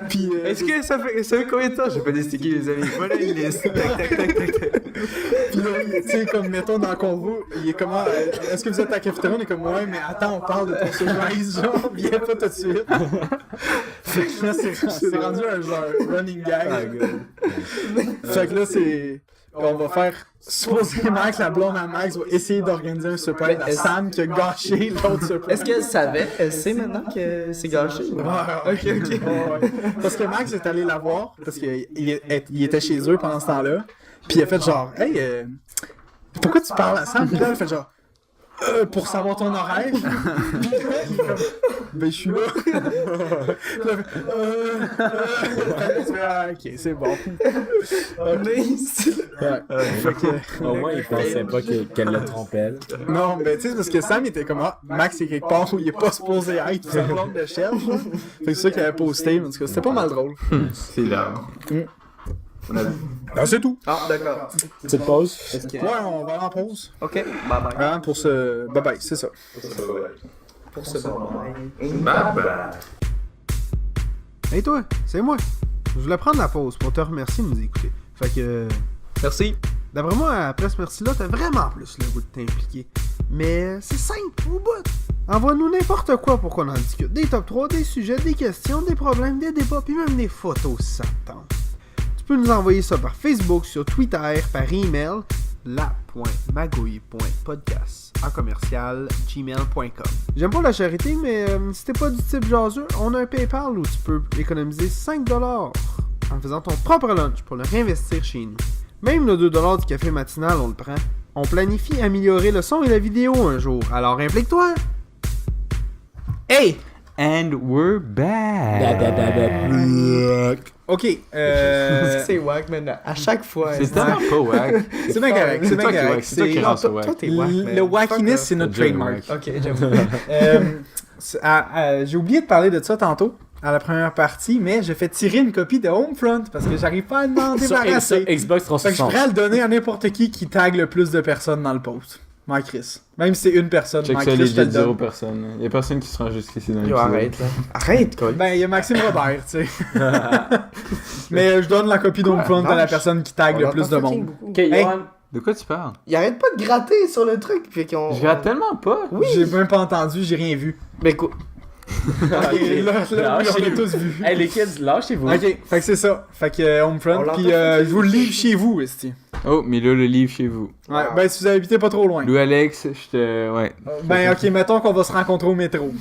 Puis, Est-ce que ça fait combien de temps j'ai pas déstiqué les amis? Voilà une liste. Tac, tac, tac, tac, tac. puis là, tu sais, comme, mettons, dans le convo, il est comment, est-ce que vous êtes à la cafétéria? On est comme, ouais, mais attends, on parle de ton surprise, genre, viens pas tout de suite. Fait que là, c'est rendu un genre running gag. Fait que là, c'est... On va faire... Supposément que la blonde à Max va essayer d'organiser un surprise à Sam qui a gâché l'autre surprise. Est-ce qu'elle savait? Elle sait maintenant que c'est gâché? Ouais, ok. Ouais. Parce que Max est allé la voir, parce qu'il était chez eux pendant ce temps-là. Puis il a fait genre, hey, pourquoi tu parles à Sam? Puis là, il a fait genre, pour savoir ton horaire. Puis là, il est comme, ben, je suis là. Puis là, il fait, ah, ok, c'est bon. Ouais. Fait que, Au moins, il pensait pas qu'elle le trompait. non, ben, tu sais, parce que Sam était comme, ah, Max est quelque part où il est pas supposé être, sa blonde de chef. Fait que c'est ça qu'il avait posté, mais en tout cas, c'était pas mal drôle. C'est là. Ah, c'est tout. Ah, d'accord. Petite pause. Est-ce que... Ouais, on va en pause. Ok, bye bye. Hein, pour ce... Bye bye, c'est ça. Pour ce bon. Hey toi, c'est moi. Je voulais prendre la pause pour te remercier de nous écouter. Fait que... Merci. D'après moi, après ce merci-là, t'as vraiment plus le goût de t'impliquer. Mais c'est simple, au bout. Envoie-nous n'importe quoi pour qu'on en discute. Des top 3, des sujets, des questions, des problèmes, des débats, puis même des photos si ça te tente. Tu peux nous envoyer ça par Facebook, sur Twitter, par email, la.magouille.podcast@gmail.com. J'aime pas la charité, mais si t'es pas du type jaseux, on a un PayPal où tu peux économiser 5$ en faisant ton propre lunch pour le réinvestir chez nous. Même le 2$ du café matinal, on le prend. On planifie améliorer le son et la vidéo un jour, alors implique-toi! Hey! And we're back. Ok, C'est wack, man. À chaque fois. C'est tellement pas wack. c'est bien correct, c'est bien toi qui correct. wack, c'est toi qui Non, rends ça toi, wack. t'es wack, man. Le wackiness, Fuck c'est notre Déjà trademark. Ok, j'avoue. J'ai oublié de parler de ça tantôt, à la première partie, mais j'ai fait tirer une copie de Homefront parce que j'arrive pas à m'en Sur débarrasser. Xbox Fait que je suis 360. prêt à le donner à n'importe qui tag le plus de personnes dans le post. Moi, Chris. Même si c'est une personne, Check moi, ça, Chris, je te le legit, 0 donne. personnes. Y'a personne qui sera jusqu'ici dans Yo, l'épisode. arrête, là. Arrête, quoi. Ben, il y a Maxime Robert, tu sais. Mais je donne la copie d'Homefront à la personne qui tag le plus de monde. Ok, Johan. De quoi tu parles? Il arrête pas de gratter sur le truc, puis qu'on... Je gratte tellement pas. J'ai même pas entendu, j'ai rien vu. Mais quoi? Ok, là, oui, on Lâchez- a tous vu. Hey, les kids, lâchez-vous. Ok, fait que c'est ça. Fait que On Homefront, l'entend puis pas. je vous le livre chez vous, esti. Oh, mais là, le livre chez vous. Ouais, ben si vous habitez pas trop loin. Louis Alex, je te. Ouais. Ben ok, mettons qu'on va se rencontrer au métro. Ouais.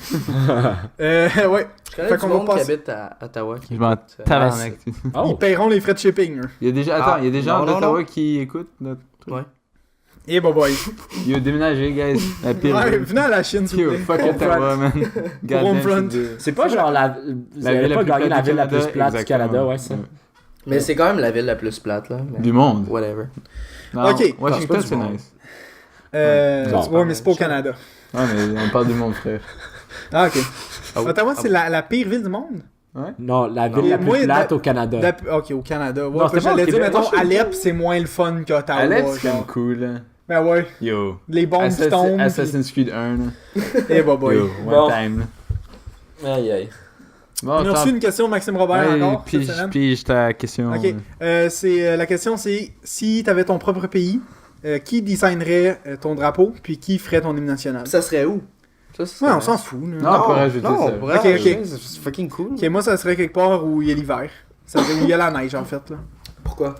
Je connais Fait du qu'on va monde qui passer- habite à Ottawa. Je m'en tabarnak. Ils Oh. paieront les frais de shipping, eux. Il y a déjà. Attends, il y a des gens non, non, d'Ottawa non. qui écoutent notre truc. Ouais. Et bah boy. Yo, déménagez, guys. La pire. Ouais, venez à la Chine, s'il vous Yo, plaît. fuck Homefront. Ottawa, man. Goddamn, Homefront. c'est de- C'est pas genre vous avez ville pas la plus gagné la plate du ville la plus Canada, plate du exactement. Canada, ouais, ça. Mais c'est quand même la ville la plus plate, là. mais Du monde. Whatever. Non, Ok. Washington, Non, c'est c'est pas du nice. Genre, Ouais, mais c'est pas au Canada. Ouais, mais on parle du monde, frère. Ah, ok. Ah oui. Ottawa, Ah c'est oui. la pire ville du monde? Non, la ville Non. la plus Moi, plate au Canada. Ok, au Canada. Ouais, Non, c'était pas j'allais au dire, Québec. mettons, Moi, je- Alep, c'est moins le fun qu'Ottawa. Alep, c'est genre. comme cool. Là. Ben ouais, Yo. les bombes qui tombent. Assassin's Creed 1. Là. Et bah boy. Yo, Bon. one time. Là. Aïe aïe. Bon, On a reçu une question de Maxime Robert encore. cette semaine. Puis ta question. Ok. La question c'est si t'avais ton propre pays, qui designerait ton drapeau, puis qui ferait ton hymne national? Ça serait où? Ça Ouais, serait- on s'en fout. Là. Non, on peut rajouter non, ça. on pourrait Ok, rajouter, ok. c'est fucking cool. Ok, moi ça serait quelque part où il y a l'hiver. Ça serait où il y a la neige en fait. Là. Pourquoi?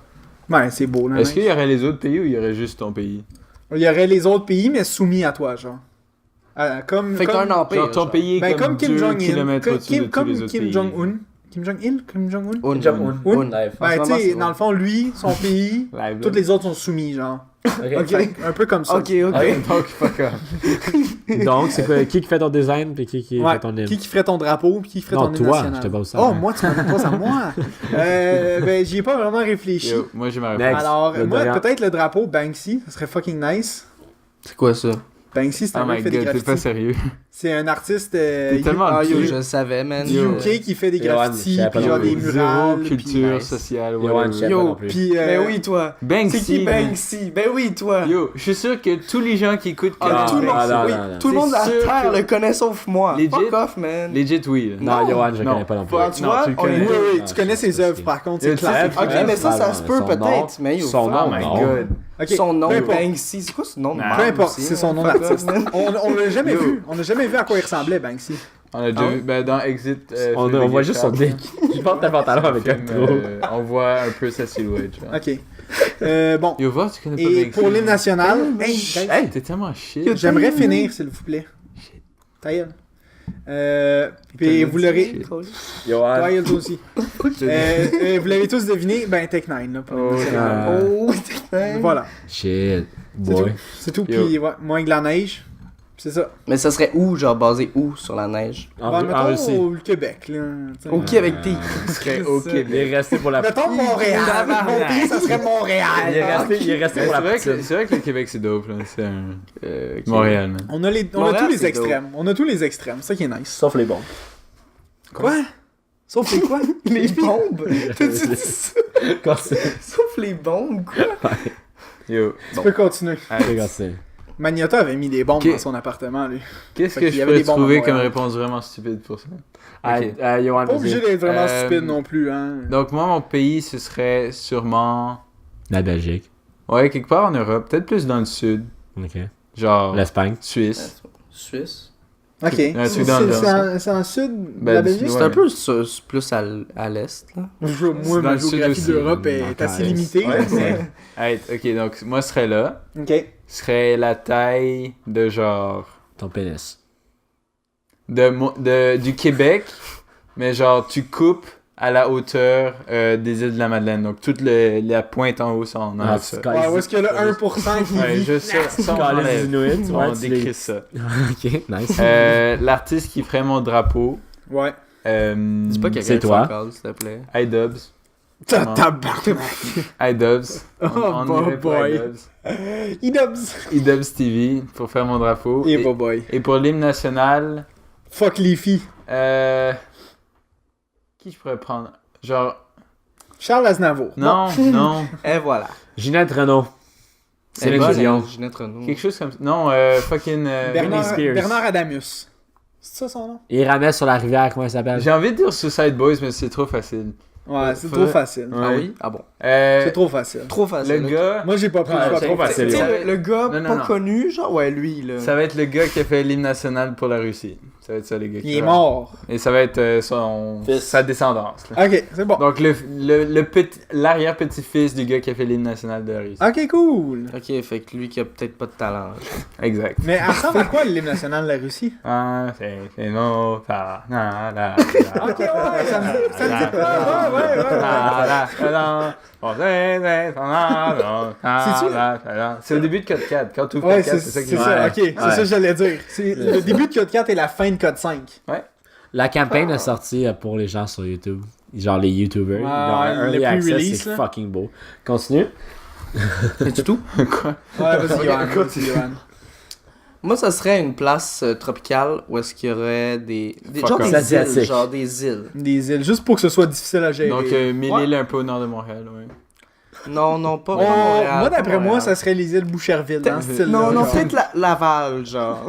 Ouais, c'est beau la Est-ce neige. qu'il y aurait les autres pays ou il y aurait juste ton pays? Il y aurait les autres pays, mais soumis à toi, genre. Comme, Fait que t'as comme, un empire. Genre, ton pays est ben, comme comme Kim 2 Jong-un. kilomètres au-dessus de tous Comme les autres Kim pays. Jong-un. Kim Jong-il? Kim Jong-un? Un. Jong-un. Un. Live. Ouais, En tu ce moment, sais, c'est dans le fond, lui, son pays, Live, là. tous les autres sont soumis, genre. Ok. Fait que un peu comme ça. Ok, ok. Ok. Donc, fuck off. Donc, c'est quoi? Qui fait ton design puis qui Ouais. fait ton hymne? Qui ferait ton drapeau, puis qui ferait Non, ton hymne toi, national? je te pose ça. Oh, moi, tu me poses à moi. Ben, j'y ai pas vraiment réfléchi. Yo, moi, j'ai ma réponse. Next. Alors, Le moi, Dorian. peut-être le drapeau Banksy, ça serait fucking nice. C'est quoi ça? Banksy, c'est Oh un mec my qui fait des god, t'es pas graffitis. sérieux. C'est un artiste T'es tellement ah, cute. yo, Je le savais, man. du UK qui fait des Johan, graffitis, je savais pas puis genre non des plus. murales. Zéro puis- culture nice. sociale, Johan, je whatever. savais pas non plus. Puis, Ben oui, toi. Banksy. C'est qui man. Banksy? Ben oui, toi. Yo, je suis sûr que tous les gens qui écoutent Ah, tout le monde, non, oui, non, non. tout le monde à C'est sûr terre que- le connaît sauf moi. Legit? Fuck off, man. Legit, oui. là. Non, Non. Johan, je Non. connais pas non plus. Bah, tu Non, vois, tu le on connais. est Oui, deux. oui, tu connais ses œuvres par contre, Yo, c'est tu sais, clair. Ok, mais ça se peut Son peut-être. nom- Mais yo, son fuck. nom, Oh my non. god. Ok, Son nom, peu importe. Banksy. C'est quoi ce nom de Peu merde importe, aussi, c'est hein? son nom Fuck d'artiste. off, man. On l'a jamais Yo. vu. On n'a jamais vu à quoi il ressemblait, Banksy. On a déjà Ah vu, ouais? ben dans Exit. On voit juste son dick. Je porte ta pantalon avec un film, gros. on voit un peu sa silhouette, genre. Ok. Bon. Yo, va, tu connais pas Et Banksy. pour l'hymne national, hey, guys, Hey, t'es tellement shit. j'aimerais finir, s'il vous plaît. Ta gueule. Puis vous l'aurez. Johan. Ta gueule, toi aussi. Vous l'avez tous deviné, ben Tech 9 là, pour l'hymne national. Oh, Voilà. Shit. C'est tout. Boy. C'est tout. Yo. Puis, ouais, moins que la neige. C'est ça. Mais ça serait où, genre basé où sur la neige? Ben, En mettons Russie. au Québec, là. t'sais. Au Québec, t'es. serait au Il Québec. est resté pour la Mettons Montréal. Mon pays, ça serait Montréal. Il est resté Mais pour la C'est petite. vrai que le Québec c'est dope, là. C'est un. Ok. Montréal, man. On a Montréal, tous les c'est extrêmes. On a tous les extrêmes. C'est ça qui est nice. Sauf les bons. Quoi? Sauf les quoi? Les bombes? T'as-tu dit ça? Quand c'est. Sauf les bombes, quoi? Yo, Tu peux continuer. Quand c'est. Magnota avait mis des bombes Ok. dans son appartement, lui. qu'est-ce Fait que qu'il y je avait pourrais des bombes à trouver comme Montréal. réponse vraiment stupide pour ça? Johan, Pas obligé d'être vraiment Euh, stupide non plus, hein. Donc, moi, mon pays, ce serait sûrement. La Belgique. Ouais, quelque part en Europe, peut-être plus dans le sud. Ok. Genre. L'Espagne. Suisse. Suisse. Ok. un C'est truc dans le c'est en sud de Ben, la Belgique? C'est un peu plus à l'est, là. Moi, dans ma le sud géographie aussi. d'Europe est Encore assez à l'est. limitée. Ouais, là, c'est- Hey, ok, donc moi, ce serait là. Ok. Ce serait la taille de genre. Ton pénis. Du Québec, mais genre, tu coupes à la hauteur des îles de la Madeleine. Donc, toute la pointe en haut, ça, on enlève ça. Ouais, où est-ce qu'il y a le 1% qui Ouais, vit? juste ça, on Quand les enlève. Inuits, On ouais, tu les- décrit ça. Ok, nice. L'artiste qui ferait mon drapeau, Ouais. Dis pas quelqu'un c'est de toi. Focal, s'il te plaît. iDubbbz. Tabarnak. iDubbbz. Oh, irait pour boy. iDubbbz. Idubs. iDubbbz TV pour faire mon drapeau. Et boy. Et pour l'hymne national, Fuck les filles. qui je pourrais prendre? Genre, Charles Aznavour. non, non. Et voilà. Ginette Renault. C'est Céline Dion. Ginette Renaud. Quelque chose comme ça. Non, fucking. Bernard, Spears. Bernard Adamus. C'est ça son nom? Il ramait sur la rivière, comment il s'appelle? J'ai envie de dire Suicide Boys, mais c'est trop facile. Ouais, c'est Faudrait- trop facile. Ah oui? Ah bon. C'est trop facile. Trop facile. Le gars, Moi, j'ai pas pris le Ouais, choix. c'est trop facile. Tu Ouais. sais, le gars Non, non, pas non. connu, genre, ouais, lui, là. ça va être le gars qui a fait l'hymne national pour la Russie. Ça va être ça, les gars. Il est mort. Et ça va être Fils. sa descendance. là. Ok, c'est bon. Donc, l'arrière-petit-fils du gars qui a fait l'hymne national de la Russie. Ok, cool. Ok, fait que lui qui a peut-être pas de talent. Exact. Mais elle ressemble à quoi l'hymne national de la Russie? Ah, c'est non, ça, na, la, Ok, ouais, ça me dit pas. C'est au début de code 4. Quand tu ouvres Ouais, code 4, c'est c'est ça qui c'est ça. Ok, c'est Ouais. ça que j'allais dire. C'est le début de code 4 et la fin de code 5. La campagne est sortie pour les gens sur YouTube. Genre les YouTubers. Ouais, Ils ont un le early access, pre-release, c'est là. fucking beau. Continue. C'est tout? Quoi? Ouais, vas-y, Ok, Johan. continue. Vas-y, Johan. Moi, ça serait une place tropicale où est-ce qu'il y aurait des Fuck genre off. des Asiatique. îles, genre des îles. Des îles, juste pour que ce soit difficile à gérer. Donc, 1000 îles un peu au nord de Montréal, ouais. Non, pas Oh, Montréal. moi, pas d'après moi, Montréal. ça serait les îles Boucherville, dans ce style-là. Non, genre. peut-être Laval, genre.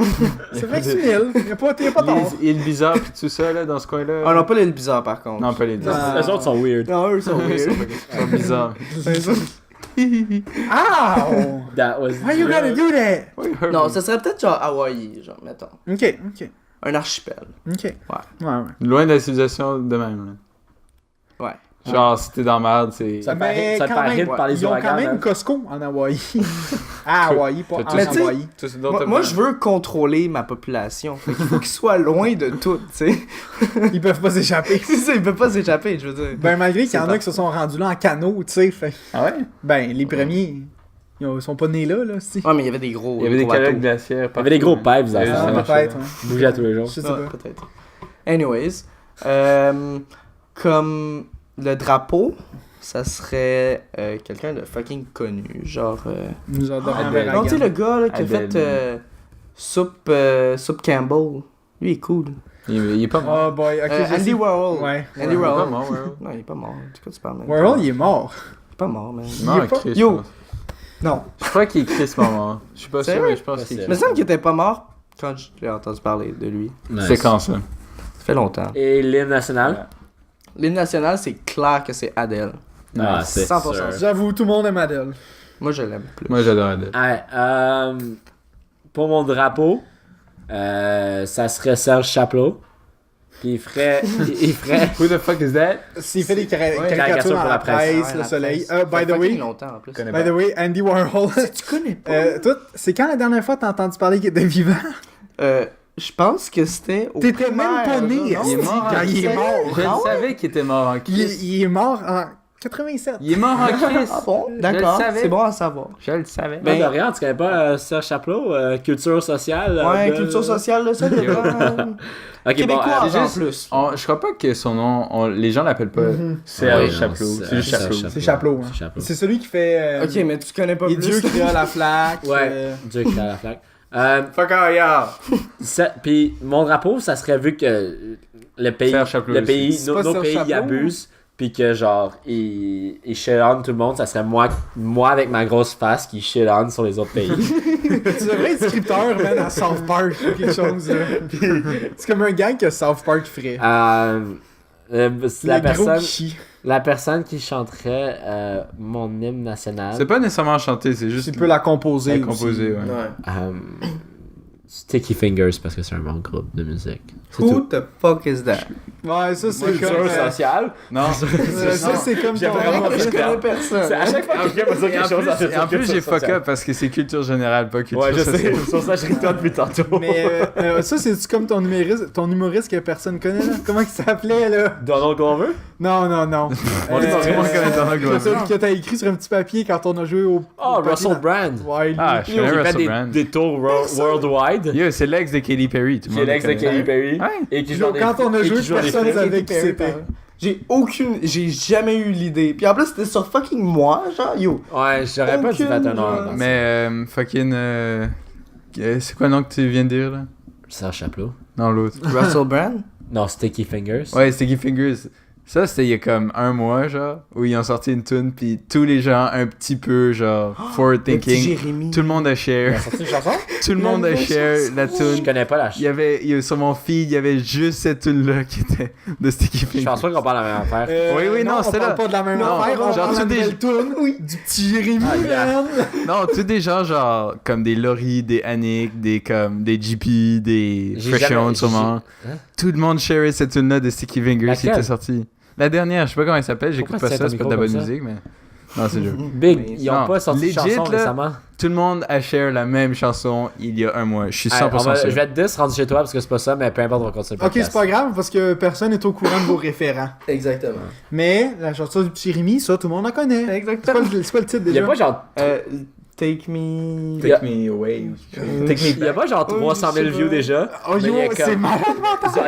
C'est vrai que c'est une île. Y'a pas tort. Les îles bizarres pis tout ça, là, dans ce coin-là. Ah non, pas l'île bizarre, par contre. Non, pas les îles. Ah. Les autres sont weird. Non, eux sont Ils weird. sont bizarres. Ow! That was. Why you gotta do that? Non, ça serait peut-être genre Hawaï, genre, mettons. Ok. Un archipel. Ouais. Loin de la civilisation de même, là. Ouais. Genre, si t'es dans merde, c'est. Ça Mais paraît quand même, rire par les ils ont ouragans, quand même hein. Costco en Hawaï. À Hawaï, pas en Mais tu sais, Hawaï. Tout, c'est Moi, je veux contrôler ma population. Fait qu'il faut qu'ils soient loin de tout, tu sais. Ils peuvent pas s'échapper. C'est ça, ils peuvent pas s'échapper, je veux dire. Ben, malgré qu'il y en C'est a qui se sont rendus là en canot, tu sais. Fait. Ah ouais? Ben, les premiers, ils sont pas nés là, si. Ouais, mais il y avait des gros. Il y avait des gros calottes bateaux. glaciaires. Il y avait des gros pipes, Il y ça. avait Ah, juste un peut-être, marché, hein. Bouger à tous les jours. Je sais Ouais, pas. peut-être. Anyways, comme le drapeau, ça serait quelqu'un de fucking connu, genre. Nous adorons Adèle. Non, tu sais le gars là, qui a Adèle. fait soupe Campbell. Lui il est cool. Il est pas mort. Oh boy, ok. je Andy sais. Warhol. Ouais. Andy Il est pas Warhol. mort, ouais. Non, il est pas mort. De quoi tu parles, man? Warhol, il est mort. Il est pas mort, man. Il est mort, est pas- Chris, Yo. je pense. Non. Je crois qu'il est Chris mort. Je suis pas sûr, Sérieux? mais je pense qu'il est Il me Chris. semble qu'il était pas mort quand j'ai entendu parler de lui. C'est quand ça? Ça fait longtemps. Et l'hymne national? L'hymne national, c'est clair que c'est Adele. Ah, Nice. c'est 100%. sûr. J'avoue, tout le monde aime Adèle. Moi, je l'aime plus. Moi, j'adore Adèle. Ouais, pour mon drapeau, ça serait Serge Chapelot. Puis il ferait. il ferait. Who the fuck is that? S'il fait des caricatures caricatures dans pour la la presse. presse, Ouais, le la soleil. presse. By Ça the fait way, fucking longtemps en plus. Connais by the way, Andy Warhol. Tu connais pas? Toi, c'est quand la dernière fois t'as entendu parler qu'il était vivant? Je pense que c'était au T'étais même primaire, pas né, là, non? Il est mort quand il est mort. Je le savais qu'il était mort en Chris. Il est mort en 87. Il est mort en Chris. Ah bon? D'accord, le savais. c'est bon à savoir. Je le savais. Ben, de rien, tu connais pas Serge Chapelot? Culture sociale? Ouais, de- culture sociale, là, ça dépend. Ok, Québécois, bon, c'est en juste- plus. Je crois pas que son nom, les gens l'appellent pas Serge Chapelot. C'est juste Chapelot. C'est Chapelot. hein. C'est Chapelot. C'est celui qui fait. Ok, mais tu connais pas Et plus. Dieu créa la flaque. Ouais, Dieu qui a la flaque. Fuck off, yeah! Puis mon drapeau, ça serait vu que le pays, Serge Chapelot le aussi. pays C'est nos pas nos Serge pays Chapelot, abusent, puis que genre, ils shit on tout le monde, ça serait moi avec ma grosse face qui shit on sur les autres pays. Tu devrais être scripteur, man, à South Park ou quelque chose. là. C'est comme un gang que South Park ferait. C'est la Le gros personne, qui chie. la personne qui chanterait mon hymne national. C'est pas nécessairement chanter, c'est juste. Tu peux la composer. la composer, ouais. Ouais. Sticky Fingers parce que c'est un bon groupe de musique. C'est Who tout. the fuck is that? Ouais, ça c'est Moi, comme. sociale. Non. Ça c'est comme ton. Je connais personne. À chaque fois que quelqu'un va dire quelque chose, ça fait Et en plus, j'ai fuck up parce que c'est culture générale, pas culture Ouais, je sais. sociale. Sur ça, je rigole depuis tantôt. Mais ça c'est comme ton humoriste que personne connaît là. Comment il s'appelait là? Donald Glover? Non. Tout le monde connaît Donald Glover. C'est ça que t'as écrit sur un petit papier quand on a joué au. Oh, au papier Russell dans- Brand. Ouais, lui. Ah, je Yo, connais qui fait Russell Brand. des tours worldwide. Yo, c'est l'ex de Katy Perry. Tout le C'est monde l'ex de le connaît. Katy Perry. Ouais. Et qui joue Quand on a joué, personne ne savait qui c'était. J'ai jamais eu l'idée. Puis en plus, c'était sur fucking moi, genre, yo. Ouais, j'aurais pas dû Aucune, faire un nom. genre. Mais fucking. C'est quoi le nom que tu viens de dire là? Serge Chapelot. Non, l'autre. Russell Brand? Non, Sticky Fingers. Ouais, Sticky Fingers. Ça, c'était il y a comme un mois, genre, où ils ont sorti une tune, puis tous les gens, un petit peu, genre, forward Le petit thinking, Jérémy. tout le monde a share. sorti une chanson? Tout le monde a nouvelle share la Je tune. connais pas la Il y avait, sur mon feed, il y avait juste cette tune-là qui était de Sticky Je Fingers. pense pas qu'on parle de la même affaire. Oui, non, on c'était parle là. pas de la même Non, affaire, on genre, parle de la tout des- nouvelle toune du petit Jérémy, yeah. man. Non, tous des gens, genre, comme des Laurie, des Annick, des GP, des J'ai Fresh jamais- On, sûrement. j'ai- hein? Tout le monde sharait cette tune-là de Sticky Fingers qui Laquelle? était sortie. La dernière, je sais pas comment elle s'appelle, j'écoute Pourquoi pas c'est ça, un c'est pas de la micro bonne comme ça? musique, mais. Non, c'est dur. Big, ils ont Non, pas sorti de legit, chanson là. récemment. Tout le monde a share la même chanson il y a un mois. Je suis Hey, 100% sûr. je vais te 10 rendu chez toi parce que c'est pas ça, mais peu importe, on va continuer le Ok, podcast. c'est pas grave parce que personne n'est au courant de vos référents. Exactement. Mais la chanson du petit Jérémy, ça, tout le monde la connaît. C'est Exactement. quoi le titre Il y a déjà? pas genre. Take me. Yeah. Take me away. Il y a pas genre 300 000 views déjà. Oh mais il y a yo, c'est comme- malade.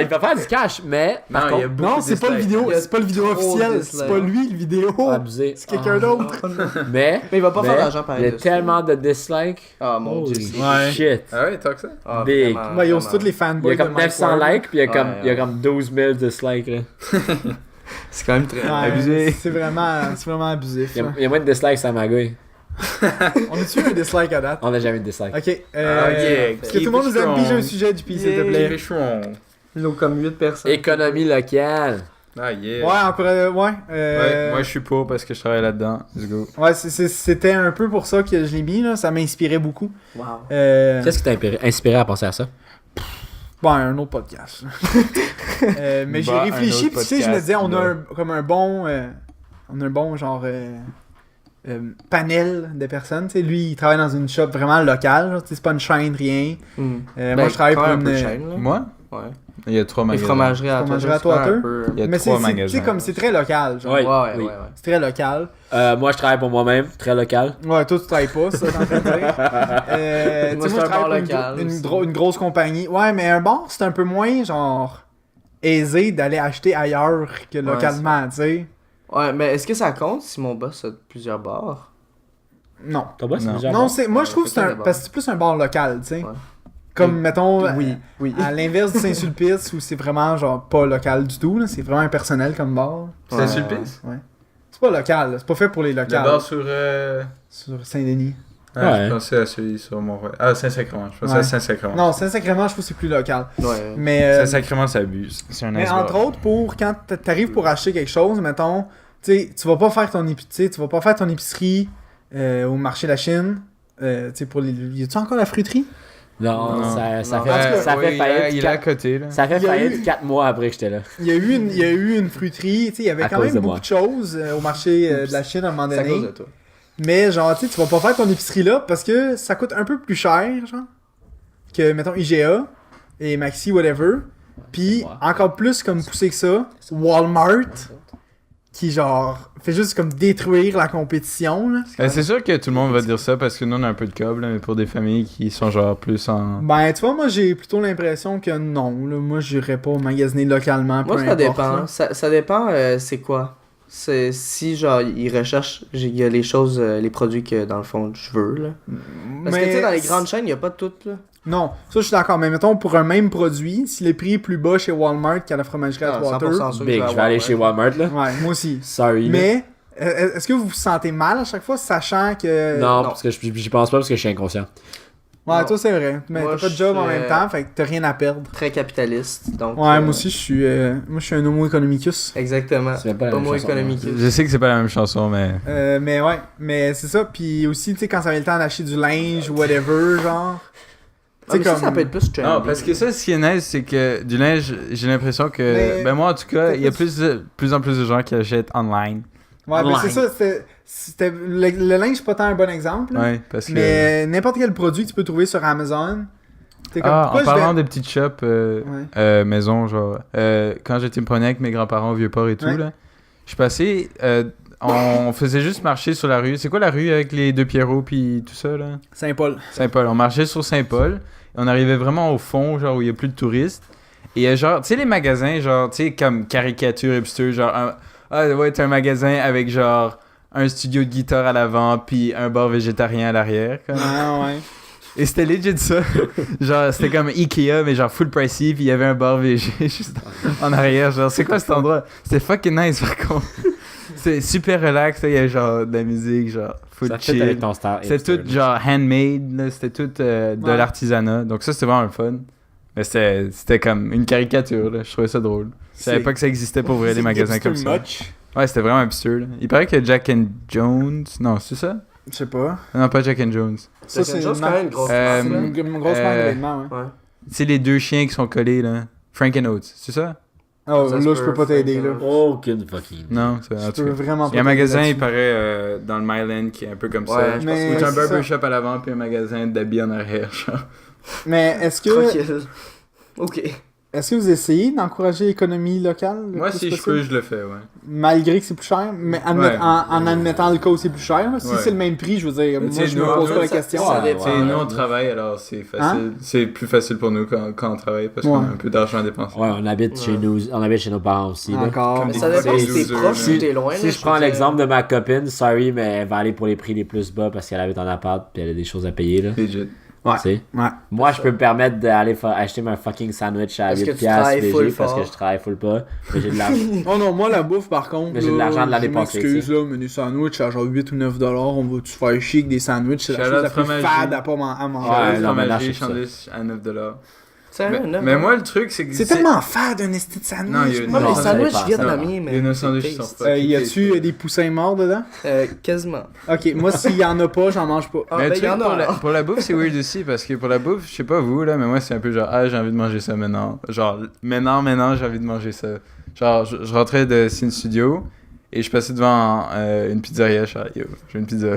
Il va faire du cash, mais par Non, il y a contre, beaucoup Non, de c'est pas le dislikes. vidéo, Il y a c'est pas le vidéo trop officiel, de c'est pas lui le vidéo. abusé. C'est quelqu'un d'autre. Mais Mais il va pas Mais faire d'argent il pareil. y a dessus. tellement de dislikes. Ah mon Holy dieu. Ouais. shit. Ah ouais, tant que ça? Ah, Big. vraiment, Ouais, ils ont vraiment. tous les Il y fanboys a comme de Mike 900 Ward. likes, puis il y a comme, Ouais, il y a ouais. comme 12 000 dislikes. Là. C'est quand même très Ouais, abusé. c'est vraiment abusif. Il y a, là. il y a moins de dislikes à Magouille. On a-tu un dislike à date? On a jamais eu de dislikes. Ok, Ok, est-ce que tout le monde nous aime? Pige un sujet du pays, s'il te plaît. Ils ont comme 8 personnes. Économie locale. Ah yeah. Ouais, encore, ouais. Ouais, moi je suis pour parce que je travaille là-dedans. Let's go. Ouais, c'était un peu pour ça que je l'ai mis, là. Ça m'inspirait beaucoup. Wow. Qu'est-ce qui t'a inspiré à penser à ça? Bon, un autre podcast. Mais j'ai Bah, réfléchi, un puis autre tu sais, je me podcast, disais, on a là. comme un bon. On a un bon genre. Panel de personnes. Tu sais, lui, il travaille dans une shop vraiment locale. Genre, tu sais, c'est pas une chaîne, rien. Moi, je travaille pour un peu de une. chaîne, là. Moi? Ouais. Il y a 3 Les magasins. fromageries à Fromagerie à toi. Toiture. Il y a Mais 3 tu sais, magasins. comme c'est très local. Genre. Ouais. Ouais, Oui. ouais. C'est très local. Moi, je travaille pour moi-même, très local. Ouais, toi, tu travailles pas, ça, t'es en train de dire. Tu sais, Moi, c'est moi, un je travaille bar pour local aussi. une grosse compagnie. Ouais, mais un bar, c'est un peu moins, genre, aisé d'aller acheter ailleurs que localement, tu sais. Ouais, mais est-ce que ça compte si mon boss a plusieurs bars? Non. Ton boss, c'est Non. déjà Non, bon. c'est, moi, je trouve que c'est c'est pas un, des bars. parce que c'est plus un bar local, tu sais. Ouais. Comme, mettons, Oui. à l'inverse du Saint-Sulpice, où c'est vraiment, genre, pas local du tout, là. C'est vraiment impersonnel comme bar. C'est Sulpice? Ouais. C'est pas local, là. C'est pas fait pour les Le locales. bar sur. Sur Saint-Denis. Ah, Ouais. je pensais à celui sur Mont-Royal. Ah, Saint-Sacrement. Je pensais Ouais. à Saint-Sacrement. Non, Saint-Sacrement, je trouve que c'est plus local. Ouais. Mais, Saint-Sacrement, ça abuse. C'est un mais iceberg. entre autres, pour quand t'arrives pour acheter quelque chose, mettons, tu sais, tu vas pas faire ton épicerie au marché de la Chine. Tu sais, pour les. Y a-tu encore la fruiterie? Non, Non. ça Non. fait, ça fait il faillite. est à côté, là. Ça fait Il y a faillite eu- 4 mois après que j'étais là. Il y a eu une fruiterie, tu sais, il y avait À quand cause même de beaucoup moi. de choses au marché de la Chine à un moment C'est à cause donné. de toi. Mais genre, tu sais, tu vas pas faire ton épicerie là parce que ça coûte un peu plus cher, genre, que, mettons, IGA et Maxi, whatever. Puis, Ouais. encore plus comme poussé que ça, Walmart, qui genre, fait juste comme détruire la compétition, là. C'est sûr que tout le monde va dire ça parce que nous on a un peu de cob, là, mais pour des familles qui sont genre plus en. Ben, tu vois, moi, j'ai plutôt l'impression que non, là. Moi, j'irais pas magasiner localement, peu Moi, ça importe, dépend. là. Ça dépend, c'est quoi. C'est si, genre, ils recherchent, il y a les choses, les produits que, dans le fond, je veux, là. Parce que, tu sais, dans les grandes chaînes, il y a pas de tout, là. Non, ça, je suis d'accord. Mais mettons, pour un même produit, si le prix est plus bas chez Walmart qu'à la fromagerie à Ah, Water, 100% sûr que Big, je vais aller chez Walmart là. ouais, moi aussi. Sorry. là. Mais, est-ce que vous vous sentez mal à chaque fois, sachant que... Non, non. parce que j'y pense pas parce que je suis inconscient. Ouais, Non. toi, c'est vrai. Mais Moi, t'as pas de je job en suis, même temps, fait que t'as rien à perdre. Très capitaliste, donc... Ouais, moi aussi, je suis un homo economicus. Exactement. C'est même pas la même Homo chanson, economicus. Je sais que c'est pas la même chanson, mais. Mais ouais, mais c'est ça. Puis aussi, tu sais, quand ça vient le temps d'acheter du linge ou whatever, genre... Ah, mais ça peut être plus trendy. Non, parce que ça, ce qui est nice, c'est que du linge, j'ai l'impression que. Mais- Ben, moi en tout cas, il y a peut-être plus en plus de gens qui achètent online. Ouais, mais c'est Online. ça, le linge, c'est pas tant un bon exemple. là. Ouais, parce que. Mais n'importe quel produit que tu peux trouver sur Amazon. T'es comme, Ah, pourquoi en je parlant vais- des petites shops Ouais. maison, genre, quand j'étais me promener avec mes grands-parents au Vieux-Port et tout, Ouais. là, je suis passé, on faisait juste marcher sur la rue. C'est quoi la rue avec les deux Pierrots puis tout ça, là? Saint-Paul. Saint-Paul. On marchait sur Saint-Paul, et on arrivait vraiment au fond, genre, où il y a plus de touristes. Et genre, tu sais, les magasins, genre, tu sais, comme caricature hipster, genre, ah ouais, t'as un magasin avec, genre, un studio de guitare à l'avant, puis un bar végétarien à l'arrière, comme. Ah ouais. Et c'était legit ça. Genre, c'était comme Ikea, mais genre full pricey, puis il y avait un bar VG juste en arrière. Genre, c'est quoi cet endroit? C'était fucking nice par contre. C'était super relax, là, il y avait genre de la musique, genre full Ça fait chill. avec ton star. C'était tout genre handmade, là, c'était tout de Ouais. l'artisanat. Donc ça, c'était vraiment le fun. Mais c'était comme une caricature, là. Je trouvais ça drôle. Je savais pas que ça existait pour vrai, des magasins comme ça. Ouais, c'était vraiment absurde. Il paraît que Jack and Jones... Non, c'est ça? Je sais pas. Non, pas Jack and Jones. Ça, C'est une chose quand même une grosse Euh, marque, là. une grosse marque d'événements, ouais. Ouais. C'est les deux chiens qui sont collés, là. Frank and Oates, c'est ça? Oh, Ça là, se je peut, peux pas t'aider, là. Frank Aucune fucking. Non, c'est en Je tout peux cas. vraiment pas Il y a un t'aider magasin, il là-dessus. paraît, dans le Myland qui est un peu comme Ouais, ça. je pense Mais- Où t'as un c'est barber ça. shop à l'avant, puis un magasin d'habits en arrière, genre. Mais est-ce que... Tranquille. Ok. Est-ce que vous essayez d'encourager l'économie locale? le Moi, plus si je possible? peux, je le fais, ouais. Malgré que c'est plus cher, mais en admettant le cas où c'est plus cher. Là. Si Ouais. c'est le même prix, je veux dire, moi Tu sais, je me nous, pose pas la ça- question. ça Ouais, dépend. Tu sais, nous, ouais. on travaille, alors c'est facile. Hein? C'est plus facile pour nous quand on travaille parce qu'on a Ouais. un peu d'argent à dépenser. Ouais, on habite chez nous, on habite chez nos parents aussi. là. Encore. Mais Des ça dépend petits si t'es losers, proche là. ou t'es loin. Si là, je prends veux dire. l'exemple de ma copine, sorry, mais elle va aller pour les prix les plus bas parce qu'elle habite en appart puis elle a des choses à payer. Là. Legit. Ouais. Tu sais. Ouais. Moi, je peux me permettre d'aller acheter mon fucking sandwich à Parce que 8 tu piastres travailles VG full parce que fort. je travaille full pas. Mais j'ai de l'argent. Oh non, moi la bouffe par contre. Mais j'ai de là, l'argent de l'année je passée, m'excuse tu là, mais des sandwichs à genre 8 ou 9$, on va tu faire chier avec des sandwichs, c'est la chose Shout-out la plus fromagerie. fade à pas à manger. Ouais, Le non, mais là, fromager, je sais ça. sandwich à 9$. Sérieux, Mais moi, le truc, c'est que. C'est tellement fade un esti de sandwich. Non, il y a- Moi, Non, les ça sandwichs dépend, vietnamiens, mais. Il y en a sandwichs c'est qui sont taste. pas. Y a-tu des poussins morts dedans? Quasiment. Ok, moi s'il y en a pas, j'en mange pas. Ah, Mais ben, tu sais, y en a. pour la bouffe, c'est weird aussi parce que pour la bouffe, je sais pas vous là, mais moi c'est un peu genre, ah, j'ai envie de manger ça maintenant. Genre, maintenant, j'ai envie de manger ça. Genre, je rentrais de Cine Studio et je passais devant une pizzeria, je suis yo, j'ai une pizza.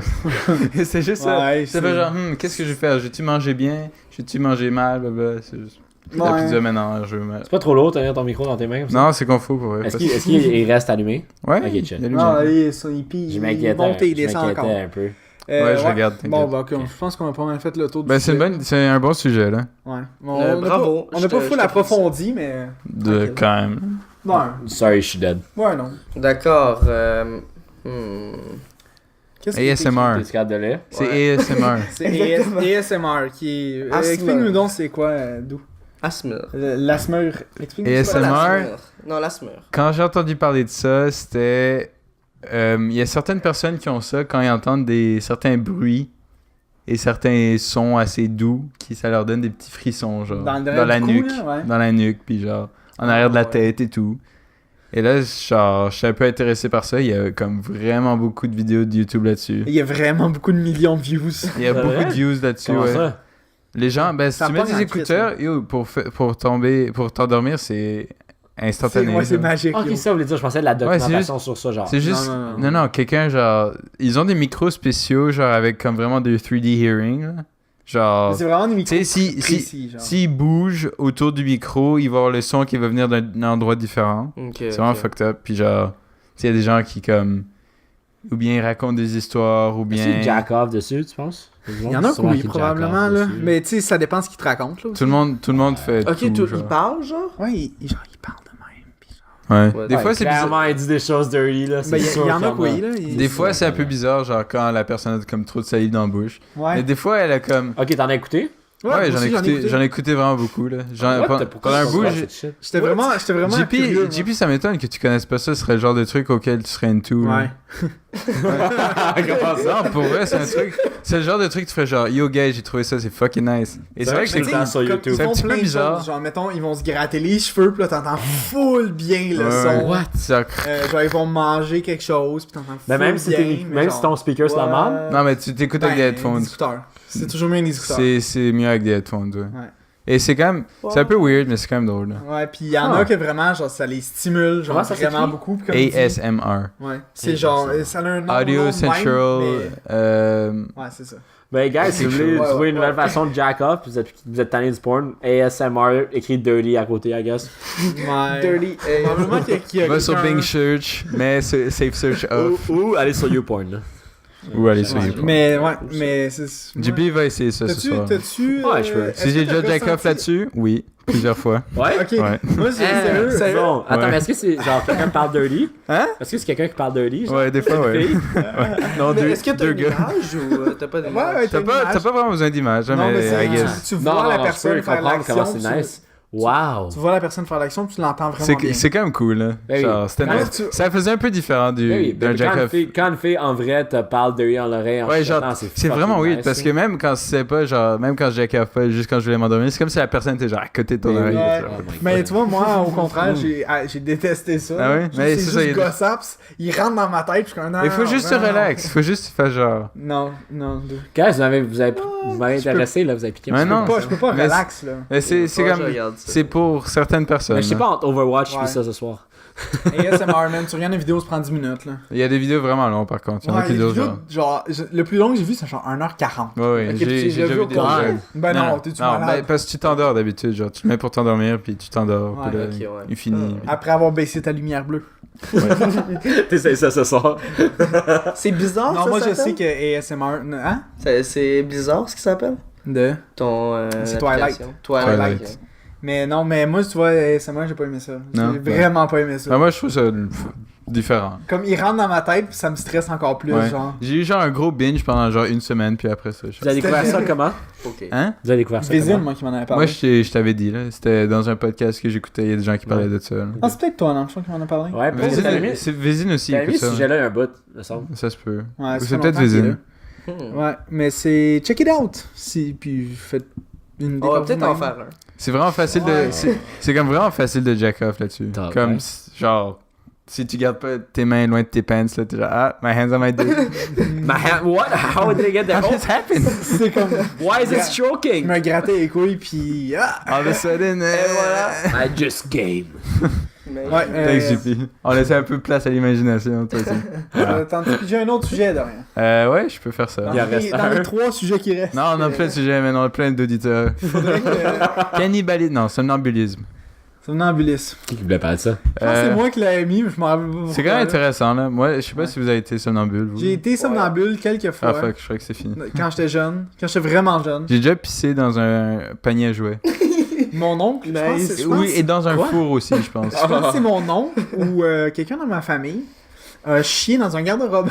Et c'est juste ça. Ouais, C'est pas genre, qu'est-ce que je vais faire? J'ai-tu mangé bien? J'ai-tu mangé mal? Blablabla. C'est juste. La Ouais. pizza maintenant, je veux mal. C'est pas trop lourd, tenir ton micro dans tes mains comme ça? Non, c'est confus pour vrai. Est-ce parce- qu'il reste allumé? Ouais, Ok, chill. il y a Non, lumière. il Je m'inquiétais. monte et il Je descend encore. m'inquiétais un peu. Ouais, je regarde, t'inquiète. Bon, bah, ok, je pense qu'on a pas mal fait le tour du Ben, c'est sujet. c'est un bon sujet là. Ouais. Bon, on a bravo. pas- On a pas full approfondi, mais. De Ok. quand même. Ouais. Sorry, je suis dead. Ouais, non. D'accord. Qu'est-ce ASMR. T'es capable de lire? C'est Ouais. ASMR. C'est Exactement. ASMR qui est. Asthme. Explique-nous donc c'est quoi, d'où Asthmeur. L'asthmeur. Explique-nous ASMR. c'est quoi. Pas l'asthmeur. Non, l'asthmeur. Quand j'ai entendu parler de ça, c'était. Il y a certaines personnes qui ont ça quand ils entendent certains bruits et certains sons assez doux qui ça leur donne des petits frissons, genre. Dans le derrière la du cou, nuque. là, ouais. Dans la nuque, puis genre. En arrière de la ouais. tête et tout. Et là, genre, je suis un peu intéressé par ça. Il y a comme vraiment beaucoup de vidéos de YouTube là-dessus. Il y a vraiment beaucoup de millions de views. Il y a C'est beaucoup vrai? de views là-dessus, Comment ouais. ça? Les gens, ben, si Ça tu mets pogne des en écouteurs, yo, pour t'endormir, c'est instantané. Ouais, c'est là. magique. Ok, yo. ça voulait dire, je pensais de la Ouais, c'est documentation sur ça, genre. C'est juste. Non. Non, quelqu'un, genre. Ils ont des micros spéciaux, genre, avec comme vraiment de 3D hearing, là. Genre. C'est vraiment des micros Tu sais, si- précis, genre. S'il bouge autour du micro, il va avoir le son qui va venir d'un endroit différent. Ok. C'est vraiment fucked up. Puis genre, tu sais, il y a des gens qui, comme. Ou bien ils racontent des histoires, ou Est-ce qu'il bien. jack off dessus, tu penses? Il y en a qui oui, probablement, là. Mais tu sais, ça dépend ce qu'ils te racontent, là. Tout le monde fait. Ok, tout, il genre. parle, genre? Ouais, genre, ils parlent de même. Puis genre... Ouais. Ouais. Des fois, c'est bizarre. Clairement, il dit des choses dirty, là. Ben, il sûr, y en a clairement. que oui, là. Des fois, c'est un peu bizarre, genre, quand la personne a comme trop de salive dans la bouche. Mais Ouais. des fois, elle a comme. Ok, t'en as écouté? moi Ouais, aussi, j'en ai écouté vraiment beaucoup, là. Pendant un bout, J'étais vraiment curieux, moi. JP, ça m'étonne que tu connaisses pas ça. Ce serait le genre de truc auquel tu serais into. là. Ouais. Non, pour vrai, c'est un truc. C'est le genre de truc que tu ferais genre, yo, gars, j'ai trouvé ça, c'est fucking nice. Et c'est vrai que c'est c'est le temps sur YouTube. C'est un petit peu bizarre. Genre, mettons, ils vont se gratter les cheveux, pis là, t'entends full bien le son. What? Ça- Genre, ils vont manger quelque chose, pis t'entends full Mais même si bien. même si ton speaker c'est la merde. Non, mais tu t'écoutes avec des headphones. C'est toujours mieux des écouteurs. C'est mieux avec des headphones, ouais. Ouais. Et c'est quand même. C'est un peu weird, mais c'est quand même drôle. Là. Ouais, pis il y en a que vraiment, genre, ça les stimule, genre, Comment ça vraiment s'écrit? beaucoup. Pis comme dit- ASMR. Ouais. C'est genre, ça a un nom. Audio nom Central. même, mais- Ouais, c'est ça. Ben, guys, si vous voulez Ouais, trouver une ouais. nouvelle façon de jack off, vous êtes tanné du porn, ASMR, écrit dirty à côté, I guess. Ouais. Dirty. Probablement qu'il y a Va sur quelqu'un- Bing Search, mais Safe Search off. Ou allez sur YouPorn, là. Ou aller sur Ouais, YouTube. mais ouais, mais c'est. JP va essayer ça ce soir. T'as-tu. Ouais, je peux. est-ce Si j'ai que t'as déjà jack off ressenti- là-dessus, oui, plusieurs fois. Ouais? Ok. Ouais. Moi, c'est sérieux. Bon, attends, Ouais. mais est-ce que c'est genre quelqu'un qui parle dirty? Hein? Est-ce que c'est quelqu'un qui parle dirty? Genre? Ouais, des fois, ouais. Fille? Non, Mais deux, est-ce que t'as deux une gars. image ou t'as pas d'image? Ouais, T'as pas vraiment besoin d'image, hein, Non, mais mais I c'est. guess. Tu vois la personne je peux faire comprendre l'action. comment c'est nice. Wow! Tu vois la personne faire l'action, puis tu l'entends vraiment bien. C'est quand même cool, là. Ben oui. Genre, c'était Quand nice. tu- Ça faisait un peu différent Ben oui, d'un ben, jack off. quand une fille en vrai te parle dirty en l'oreille en Ouais, genre, chuchotant, c'est vraiment fucking weird nice, parce ça. que même quand c'est pas, genre, même quand je jack off pas, juste quand je voulais m'endormir, c'est comme si la personne était genre à côté de ton Ben oreille. oui. Ouais. genre. Oh my Mais God. tu vois, moi, au contraire, j'ai détesté ça. Ah ouais? Juste, Mais c'est c'est ça, juste il y a- gossap, il rentre dans ma tête, puis je suis comme, non, Il faut juste se non, relax, il faut juste faire genre. Non, Guys, vous m'avez intéressé, là, vous avez piqué. Ouais, non. je peux pas Mais relax, là. Mais c'est Faut que je comme. regarde ça. C'est pour certaines personnes. Mais je sais là. pas entre Overwatch Ouais. et ça ce soir. ASMR, man, tu regardes une vidéo, ça prend 10 minutes, là. Il y a des vidéos vraiment longues par contre. Il y en a Ouais, qui les durent vidéos, genre. le plus long que j'ai vu, c'est genre 1h40. Ouais, Ok, j'ai puis déjà tu vu l'as des vu au complet. vidéos. Ben non, t'es-tu malade? ben, parce que tu t'endors d'habitude, genre tu le mets pour t'endormir puis tu t'endors, Ouais, puis là, ok, ouais. il finit. Après avoir baissé ta lumière bleue. T'essayes ça ce soir. C'est bizarre, Non, ça moi je s'appelle? sais que ASMR. Hein? C'est Blizzard, ce qui s'appelle? De. Ton. C'est Twilight. application. Twilight. Twilight. ok. Mais non, mais moi, tu vois, ASMR, j'ai pas aimé ça. Non? J'ai vraiment pas aimé ça. Ben, moi je trouve ça différent. Comme il rentre dans ma tête, puis ça me stresse encore plus, Ouais. genre. J'ai eu genre un gros binge pendant genre une semaine puis après ça. Vous avez découvert ça comment? Ok. Hein? Vous avez découvert ça Vésine, comment? moi, qui m'en avait parlé. Moi je t'avais dit là, c'était dans un podcast que j'écoutais, il y a des gens qui parlaient de ça. Là. Ah, c'est peut-être toi, non? Je crois qu'il m'en a parlé. Ouais, puis t'as aimé Vézine aussi t'as aimé écoute ce ça. sujet-là un bout, me semble. Ça se peut. Ouais, Ou ça c'est fait peut-être longtemps qu'il est Vézine. Ouais, mais c'est. Check it out! Si, puis faites une On va découverte peut-être en vous-même. faire un. C'est vraiment facile Ouais. de. C'est comme vraiment facile de jack off là-dessus. Ah, Comme ouais. genre. Si tu gardes pas tes mains loin de tes pants, là, t'es genre, ah, my hands on my dick. My hand, what? How did I get there? How this happened? C'est comme. Why is it Je stroking? me grattais les couilles, puis. Ah! All of a sudden, I just game. Mais- Ouais, Thanks, JP. On laissait un peu de place à l'imagination, toi aussi. J'ai un autre sujet, Dorian. Ouais, je peux faire ça. Il y en Dans reste les un. 3 sujets qui restent. Non, on a plein de sujets, mais on a plein d'auditeurs. Faudrait que. Cannibalisme, non, somnambulisme. Somnambulisme. Qui voulait parler de ça? Je pense que c'est moi qui l'avais mis, mais je m'en rappelle pas. C'est quand pourquoi, même là. intéressant, là. Moi, je sais pas si vous avez été somnambule, vous. J'ai été somnambule quelques fois. Ah, fuck, je crois que c'est fini. Quand j'étais jeune. Quand j'étais vraiment jeune. J'ai déjà pissé dans un panier à jouets. Mon oncle, je pense, Nice. je pense- Oui, et dans un Quoi? four aussi, je pense. je pense que c'est mon oncle ou quelqu'un dans ma famille a chié dans un garde-robe.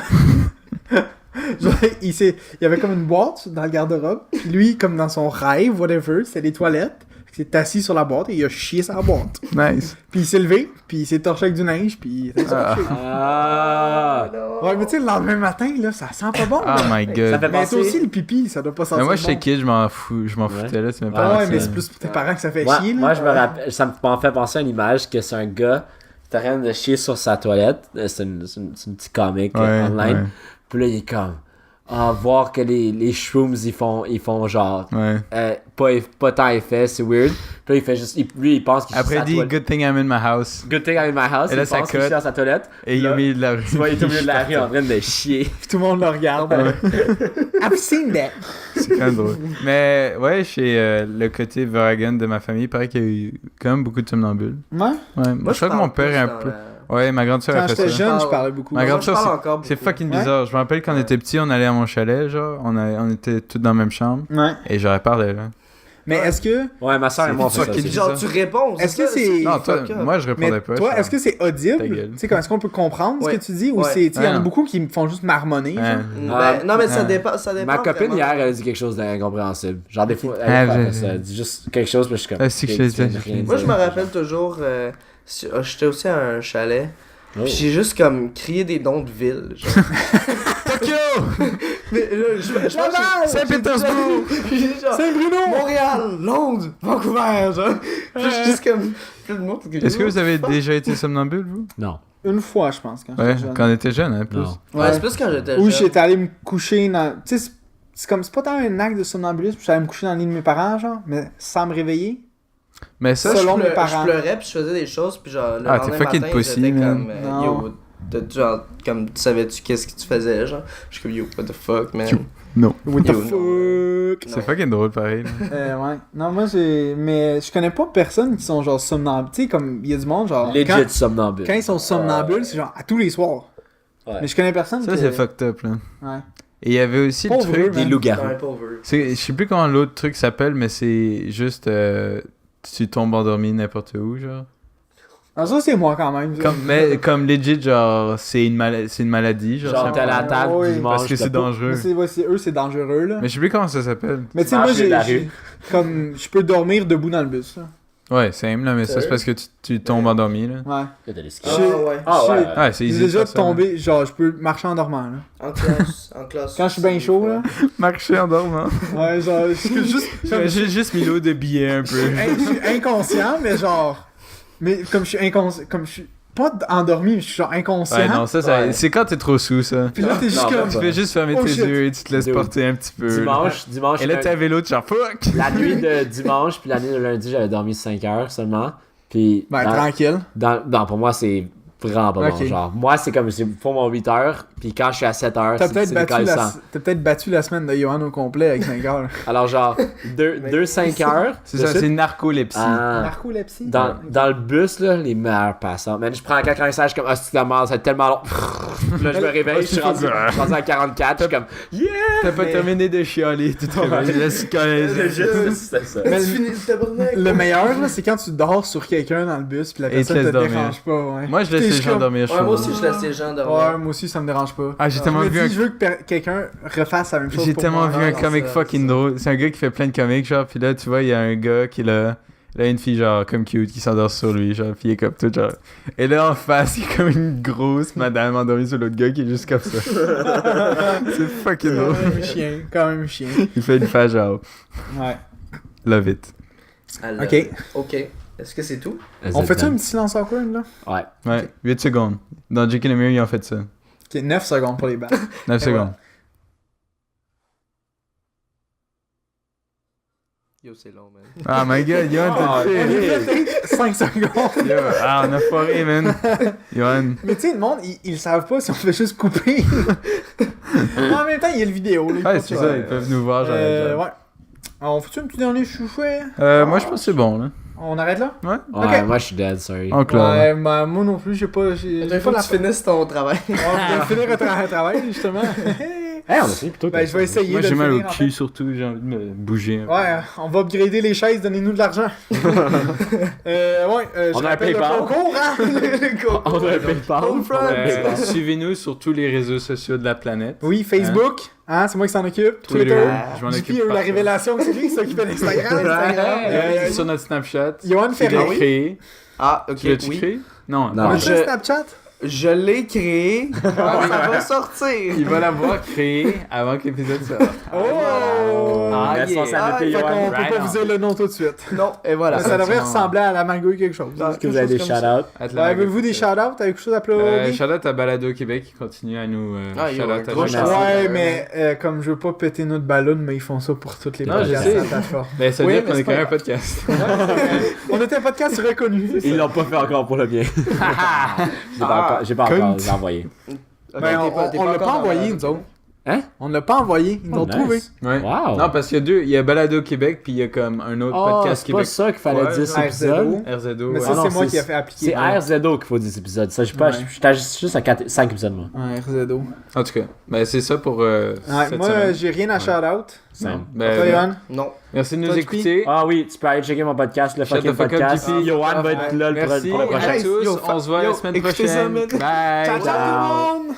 Genre, il y avait comme une boîte dans le garde-robe, puis lui, comme dans son rêve, whatever, c'était des toilettes. Il s'est assis sur la boîte et il a chié sur la boîte. Nice. Puis il s'est levé, puis il s'est torché avec du neige, puis il était Ah. torché. Ah! Ouais, mais tu sais, le lendemain matin, là, ça sent pas bon. Oh là. my Ça god. fait Mais penser... toi aussi, le pipi, ça doit pas sentir Mais moi, bon. j'étais kid, je m'en Ouais. foutais, là, c'est même Ah pas ouais, mais ça. c'est plus pour tes parents que ça fait Moi, chier, là. moi, je me rappelle, ça m'en fait penser à une image que c'est un gars qui est en train de chier sur sa toilette. C'est une petite comique Ouais, online. ouais. Puis là, il est comme. Ah, voir que les shrooms, ils font genre. Ouais. Pas tant effet, c'est weird. Puis là, il fait juste. Lui, il pense qu'il chie Après, sur il sa dit, toilette. good thing I'm in my house. Good thing I'm in my house. Et là, il ça pense qu'il chie cote. dans sa toilette. Et il est au Là, milieu de la rue. Tu vois, il est au milieu de la rue en train de chier. Puis tout le monde le regarde. I've seen that. C'est quand même drôle. Mais ouais, chez le côté vegan de ma famille, il paraît qu'il y a eu quand même beaucoup de somnambules. Ouais. Ouais. Moi, je crois que mon père est un peu. Ouais, ma grande soeur Quand a fait j'étais ça. jeune, je parlais beaucoup. Ma Moi, grande je soeur, parle encore c'est beaucoup. fucking Ouais. bizarre. Je me rappelle quand on était petits, on allait à mon chalet, genre, on était tous dans la même chambre, Ouais. et j'aurais parlé, là. Mais est-ce que. Ouais, ma soeur et moi, on fait ça. fucking aussi. Genre, tu réponds. Est-ce que ça, c'est- Non, toi, fuck up. moi, je répondais Mais pas. toi, je est-ce que c'est Ta audible? gueule. Tu sais, est-ce qu'on peut comprendre ce Ouais. que tu dis? Ou Ouais. c'est. Tu sais, il y en a Ouais. beaucoup qui me font juste marmonner. Ouais. genre. Ben, non, mais ça Ouais. dépend. Ça dépend Ma copine vraiment. hier, elle a dit quelque chose d'incompréhensible. Genre, des fois, Ah, elle fait j'ai- ça. Elle dit juste quelque chose, puis je suis comme. Ah, c'est que ok, je tu viens l'ai de dit. rien Moi, je dire. me rappelle toujours. J'étais aussi à un chalet. Oh. Puis j'ai juste comme crié des noms de villes. Genre. Tokyo! Mais là, je pense que Saint-Pétersbourg! Puis genre, Saint-Bruno! Montréal, Londres, Vancouver, genre. Puis je suis juste comme. Tout le monde. Est-ce que vous avez déjà été somnambule, vous? Non. Une fois, je pense, quand Ouais, j'étais jeune. quand on était jeune, hein, plus. Non. Ouais, c'est plus quand j'étais Ou jeune. j'étais allé me coucher dans. Tu sais, c'est comme. C'est pas tant un acte de somnambulisme, je suis allé me coucher dans le lit de mes parents, genre, mais sans me réveiller. Mais ça, Selon je mes parents. Je pleurais puis je faisais des choses puis genre le Ah, t'es lendemain fucking matin pussy, j'étais man. comme Non. yo genre comme savais-tu qu'est-ce que tu faisais genre je suis comme yo what the fuck man. non. What the Yo, fuck? C'est fucking drôle, pareil. là. Ouais. Non, moi, j'ai. Mais je connais pas personne qui sont genre somnambules. Tu sais, comme il y a du monde, genre. Legit Quand, somnambule. quand ils sont somnambules, c'est genre à tous les soirs. Ouais. Mais je connais personne. Ça, que- c'est fucked up, là. Ouais. Et il y avait aussi le Pauvre truc... eux, Des man. loups-garous. Ouais, pauvre. Je sais plus comment l'autre truc s'appelle, mais c'est juste... tu tombes endormi n'importe où, genre. Ah, ça, c'est moi quand même. ça. Mais comme legit, genre, c'est une maladie, genre. Genre, c'est t'es à la pas- table Oui. dimanche. Parce que c'est t'as pas- dangereux. Mais c'est eux, c'est dangereux, là. Mais je sais plus comment ça s'appelle. Mais tu sais, moi, Marcher de la rue. comme, je peux dormir debout dans le bus, là. Ouais, c'est là, mais ça, c'est Sérieux? parce que tu tombes endormi, là. Ouais. T'as des skis. Ah Je- ouais. Ah ouais. Ah, c'est J'ai easy de déjà faire ça, tombé, genre, je peux marcher en dormant, là. En classe. Quand je suis bien chaud, là. là. Marcher en dormant. Ouais, genre, je suis juste. J'ai juste mis l'eau de billets un peu. Je suis inconscient, mais genre. Mais comme je suis inconscient. Comme je suis pas endormi, mais je suis genre inconscient. Ouais, non, ça, Ouais. c'est quand t'es trop sous, ça. Puis là, t'es juste Non, comme. Tu fais juste fermer Oh, tes shit. yeux et tu te laisses Dude. porter un petit peu. Dimanche. Et là, t'es à vélo, tu genre fuck! La nuit de dimanche puis la nuit de lundi, j'avais dormi 5 heures seulement. Puis, Ben, tranquille. non, pour moi, c'est vraiment pas Ok. bon. Genre, moi, c'est comme, c'est pour mon 8 heures, puis quand je suis à 7 heures, T'as c'est peut-être battu, décalissant. battu la semaine de Johan au complet avec 5 heures. Alors, genre, 5 heures. C'est de ça, suite. c'est narcolepsie. Narcolepsie. Dans le bus, là, les meilleurs passants. Man, je prends un 85, je suis comme, ah, c'est tellement, c'est tellement long. Puis là, je me réveille, je suis rendu à 44, je suis comme, yeah! T'as pas Mais- terminé de chialer, tu te réveilles, laisse C'était ça. Mais Fini le tabarnak. le meilleur, là, c'est quand tu dors sur quelqu'un dans le bus puis la Et il te personne te laisse dormir. dérange pas. Ouais. Moi, je laisse T'es les juste gens comme- dormir, je Ouais, moi trouve. aussi, je laisse les gens dormir. Ouais, moi aussi, ça me dérange pas. Ah, j'ai tellement Je me vu dis, un... je veux que quelqu'un refasse la même chose J'ai pour tellement moi. vu un non, comic c'est- fucking c'est- drôle. C'est un gars qui fait plein de comics, genre, pis là, tu vois, il y a un gars qui là, une fille, genre, comme cute, qui s'endort sur lui, genre, pis il est comme tout, genre. Et là, en face, il y a comme une grosse madame endormie sur l'autre gars qui est juste comme ça. C'est fucking Quand drôle. même chien, quand même chien. Il fait une face, genre, Ouais. love it. Alors, Ok. Ok. Est-ce que c'est tout? On fait-tu un petit silence awkward, là? Ouais. Ouais, 8 secondes. Dans Jake and Amir, ils ont fait ça. Ok, 9 secondes pour les balles. 9 secondes. Yo, c'est long, man. Ah, my god, Yohan, t'as fait. 5 secondes. Yo, ah, on a foiré, man. Yohan. Mais tu sais, le monde, ils savent pas si on fait juste couper. En même temps, il y a le vidéo. Là, Ouais, c'est ça, ils peuvent nous voir, genre. Ouais. Alors, on fait-tu un petit dernier chouchouet? Moi, je pense que c'est bon, là. On arrête là? Ouais. Ouais, Ok. moi, je suis dead, sorry. En clair. Ouais, ben, moi non plus, j'ai pas Il faut que la tu finisses ton travail. On va finir le travail, justement. Hey, on a fini plutôt. Ben, je vais essayer Moi, de j'ai le mal au finir, en cul, surtout. J'ai envie de me bouger. fait. Ouais, on va upgrader les chaises, donnez-nous de l'argent. Ouais, je On a un rappelle le PayPal. concours, hein? On a un PayPal. Suivez-nous sur tous les réseaux sociaux de la planète. Oui, Facebook, hein, c'est moi qui s'en occupe. Twitter. je m'en JP occupe a eu la partout. révélation que c'est lui qui s'occupait d'Instagram. Sur notre Snapchat. Johan Il Ferré. l'a créé. Ah, ok, Tu l'as-tu oui. créé? Non. Non. On a Je- fait Snapchat? Je l'ai créé. Ça va sortir. Il va l'avoir créé avant que l'épisode sorte. Oh! Ah, Responsabilité, Fait qu'on Johan. peut right pas on. vous dire le nom tout de suite. Non, et voilà. Mais ça devrait absolument. ressembler à la magouille quelque chose. Est-ce que vous avez des shout-outs? Ouais, avez-vous des shout-outs? Avez-vous quelque chose à plugger? Shout-out à Balado Québec qui continue à nous Ah, yo, shout-out un à gros chaque shout-out. fois. Ouais, mais comme je veux pas péter notre ballon, mais ils font ça pour toutes les Non, je podcasts sais. sur la plateforme. Ben, ça veut Oui, dire mais qu'on c'est est quand même un pas podcast. On était un podcast reconnu. Ils l'ont pas fait encore pour le bien. J'ai pas encore envoyé. Ok, Ben, t'es pas on l'a encore pas dans envoyé, la- nous autres. Hein? On l'a pas envoyé, ils l'ont nice. trouvé. Ouais. Wow. Non, parce qu'il y a deux. Il y a Balado Québec, puis il y a comme un autre Oh, podcast c'est pas Québec. ça qu'il fallait Ouais, 10 RZO. épisodes. RZO. Mais ouais. ça, non, c'est moi c'est- qui a fait appliquer. C'est RZO qu'il faut 10 épisodes. Ça, je sais pas, Ouais. j'étais juste à 5 épisodes, moi. Ouais, RZO. En tout cas, ben, c'est ça pour Ouais, cette moi, semaine. j'ai rien à shout-out. Simple. Ben, Toi, Johan? Non. merci de nous Toi, écouter. Ah oui, tu peux aller checker mon podcast, le Shut fucking the fuck up, podcast. JP. Johan va être là Merci pour le prochain. à tous. Yo, On se voit la yo, semaine écoutez ça, prochaine. man. Bye. Ciao, ciao, tout le monde!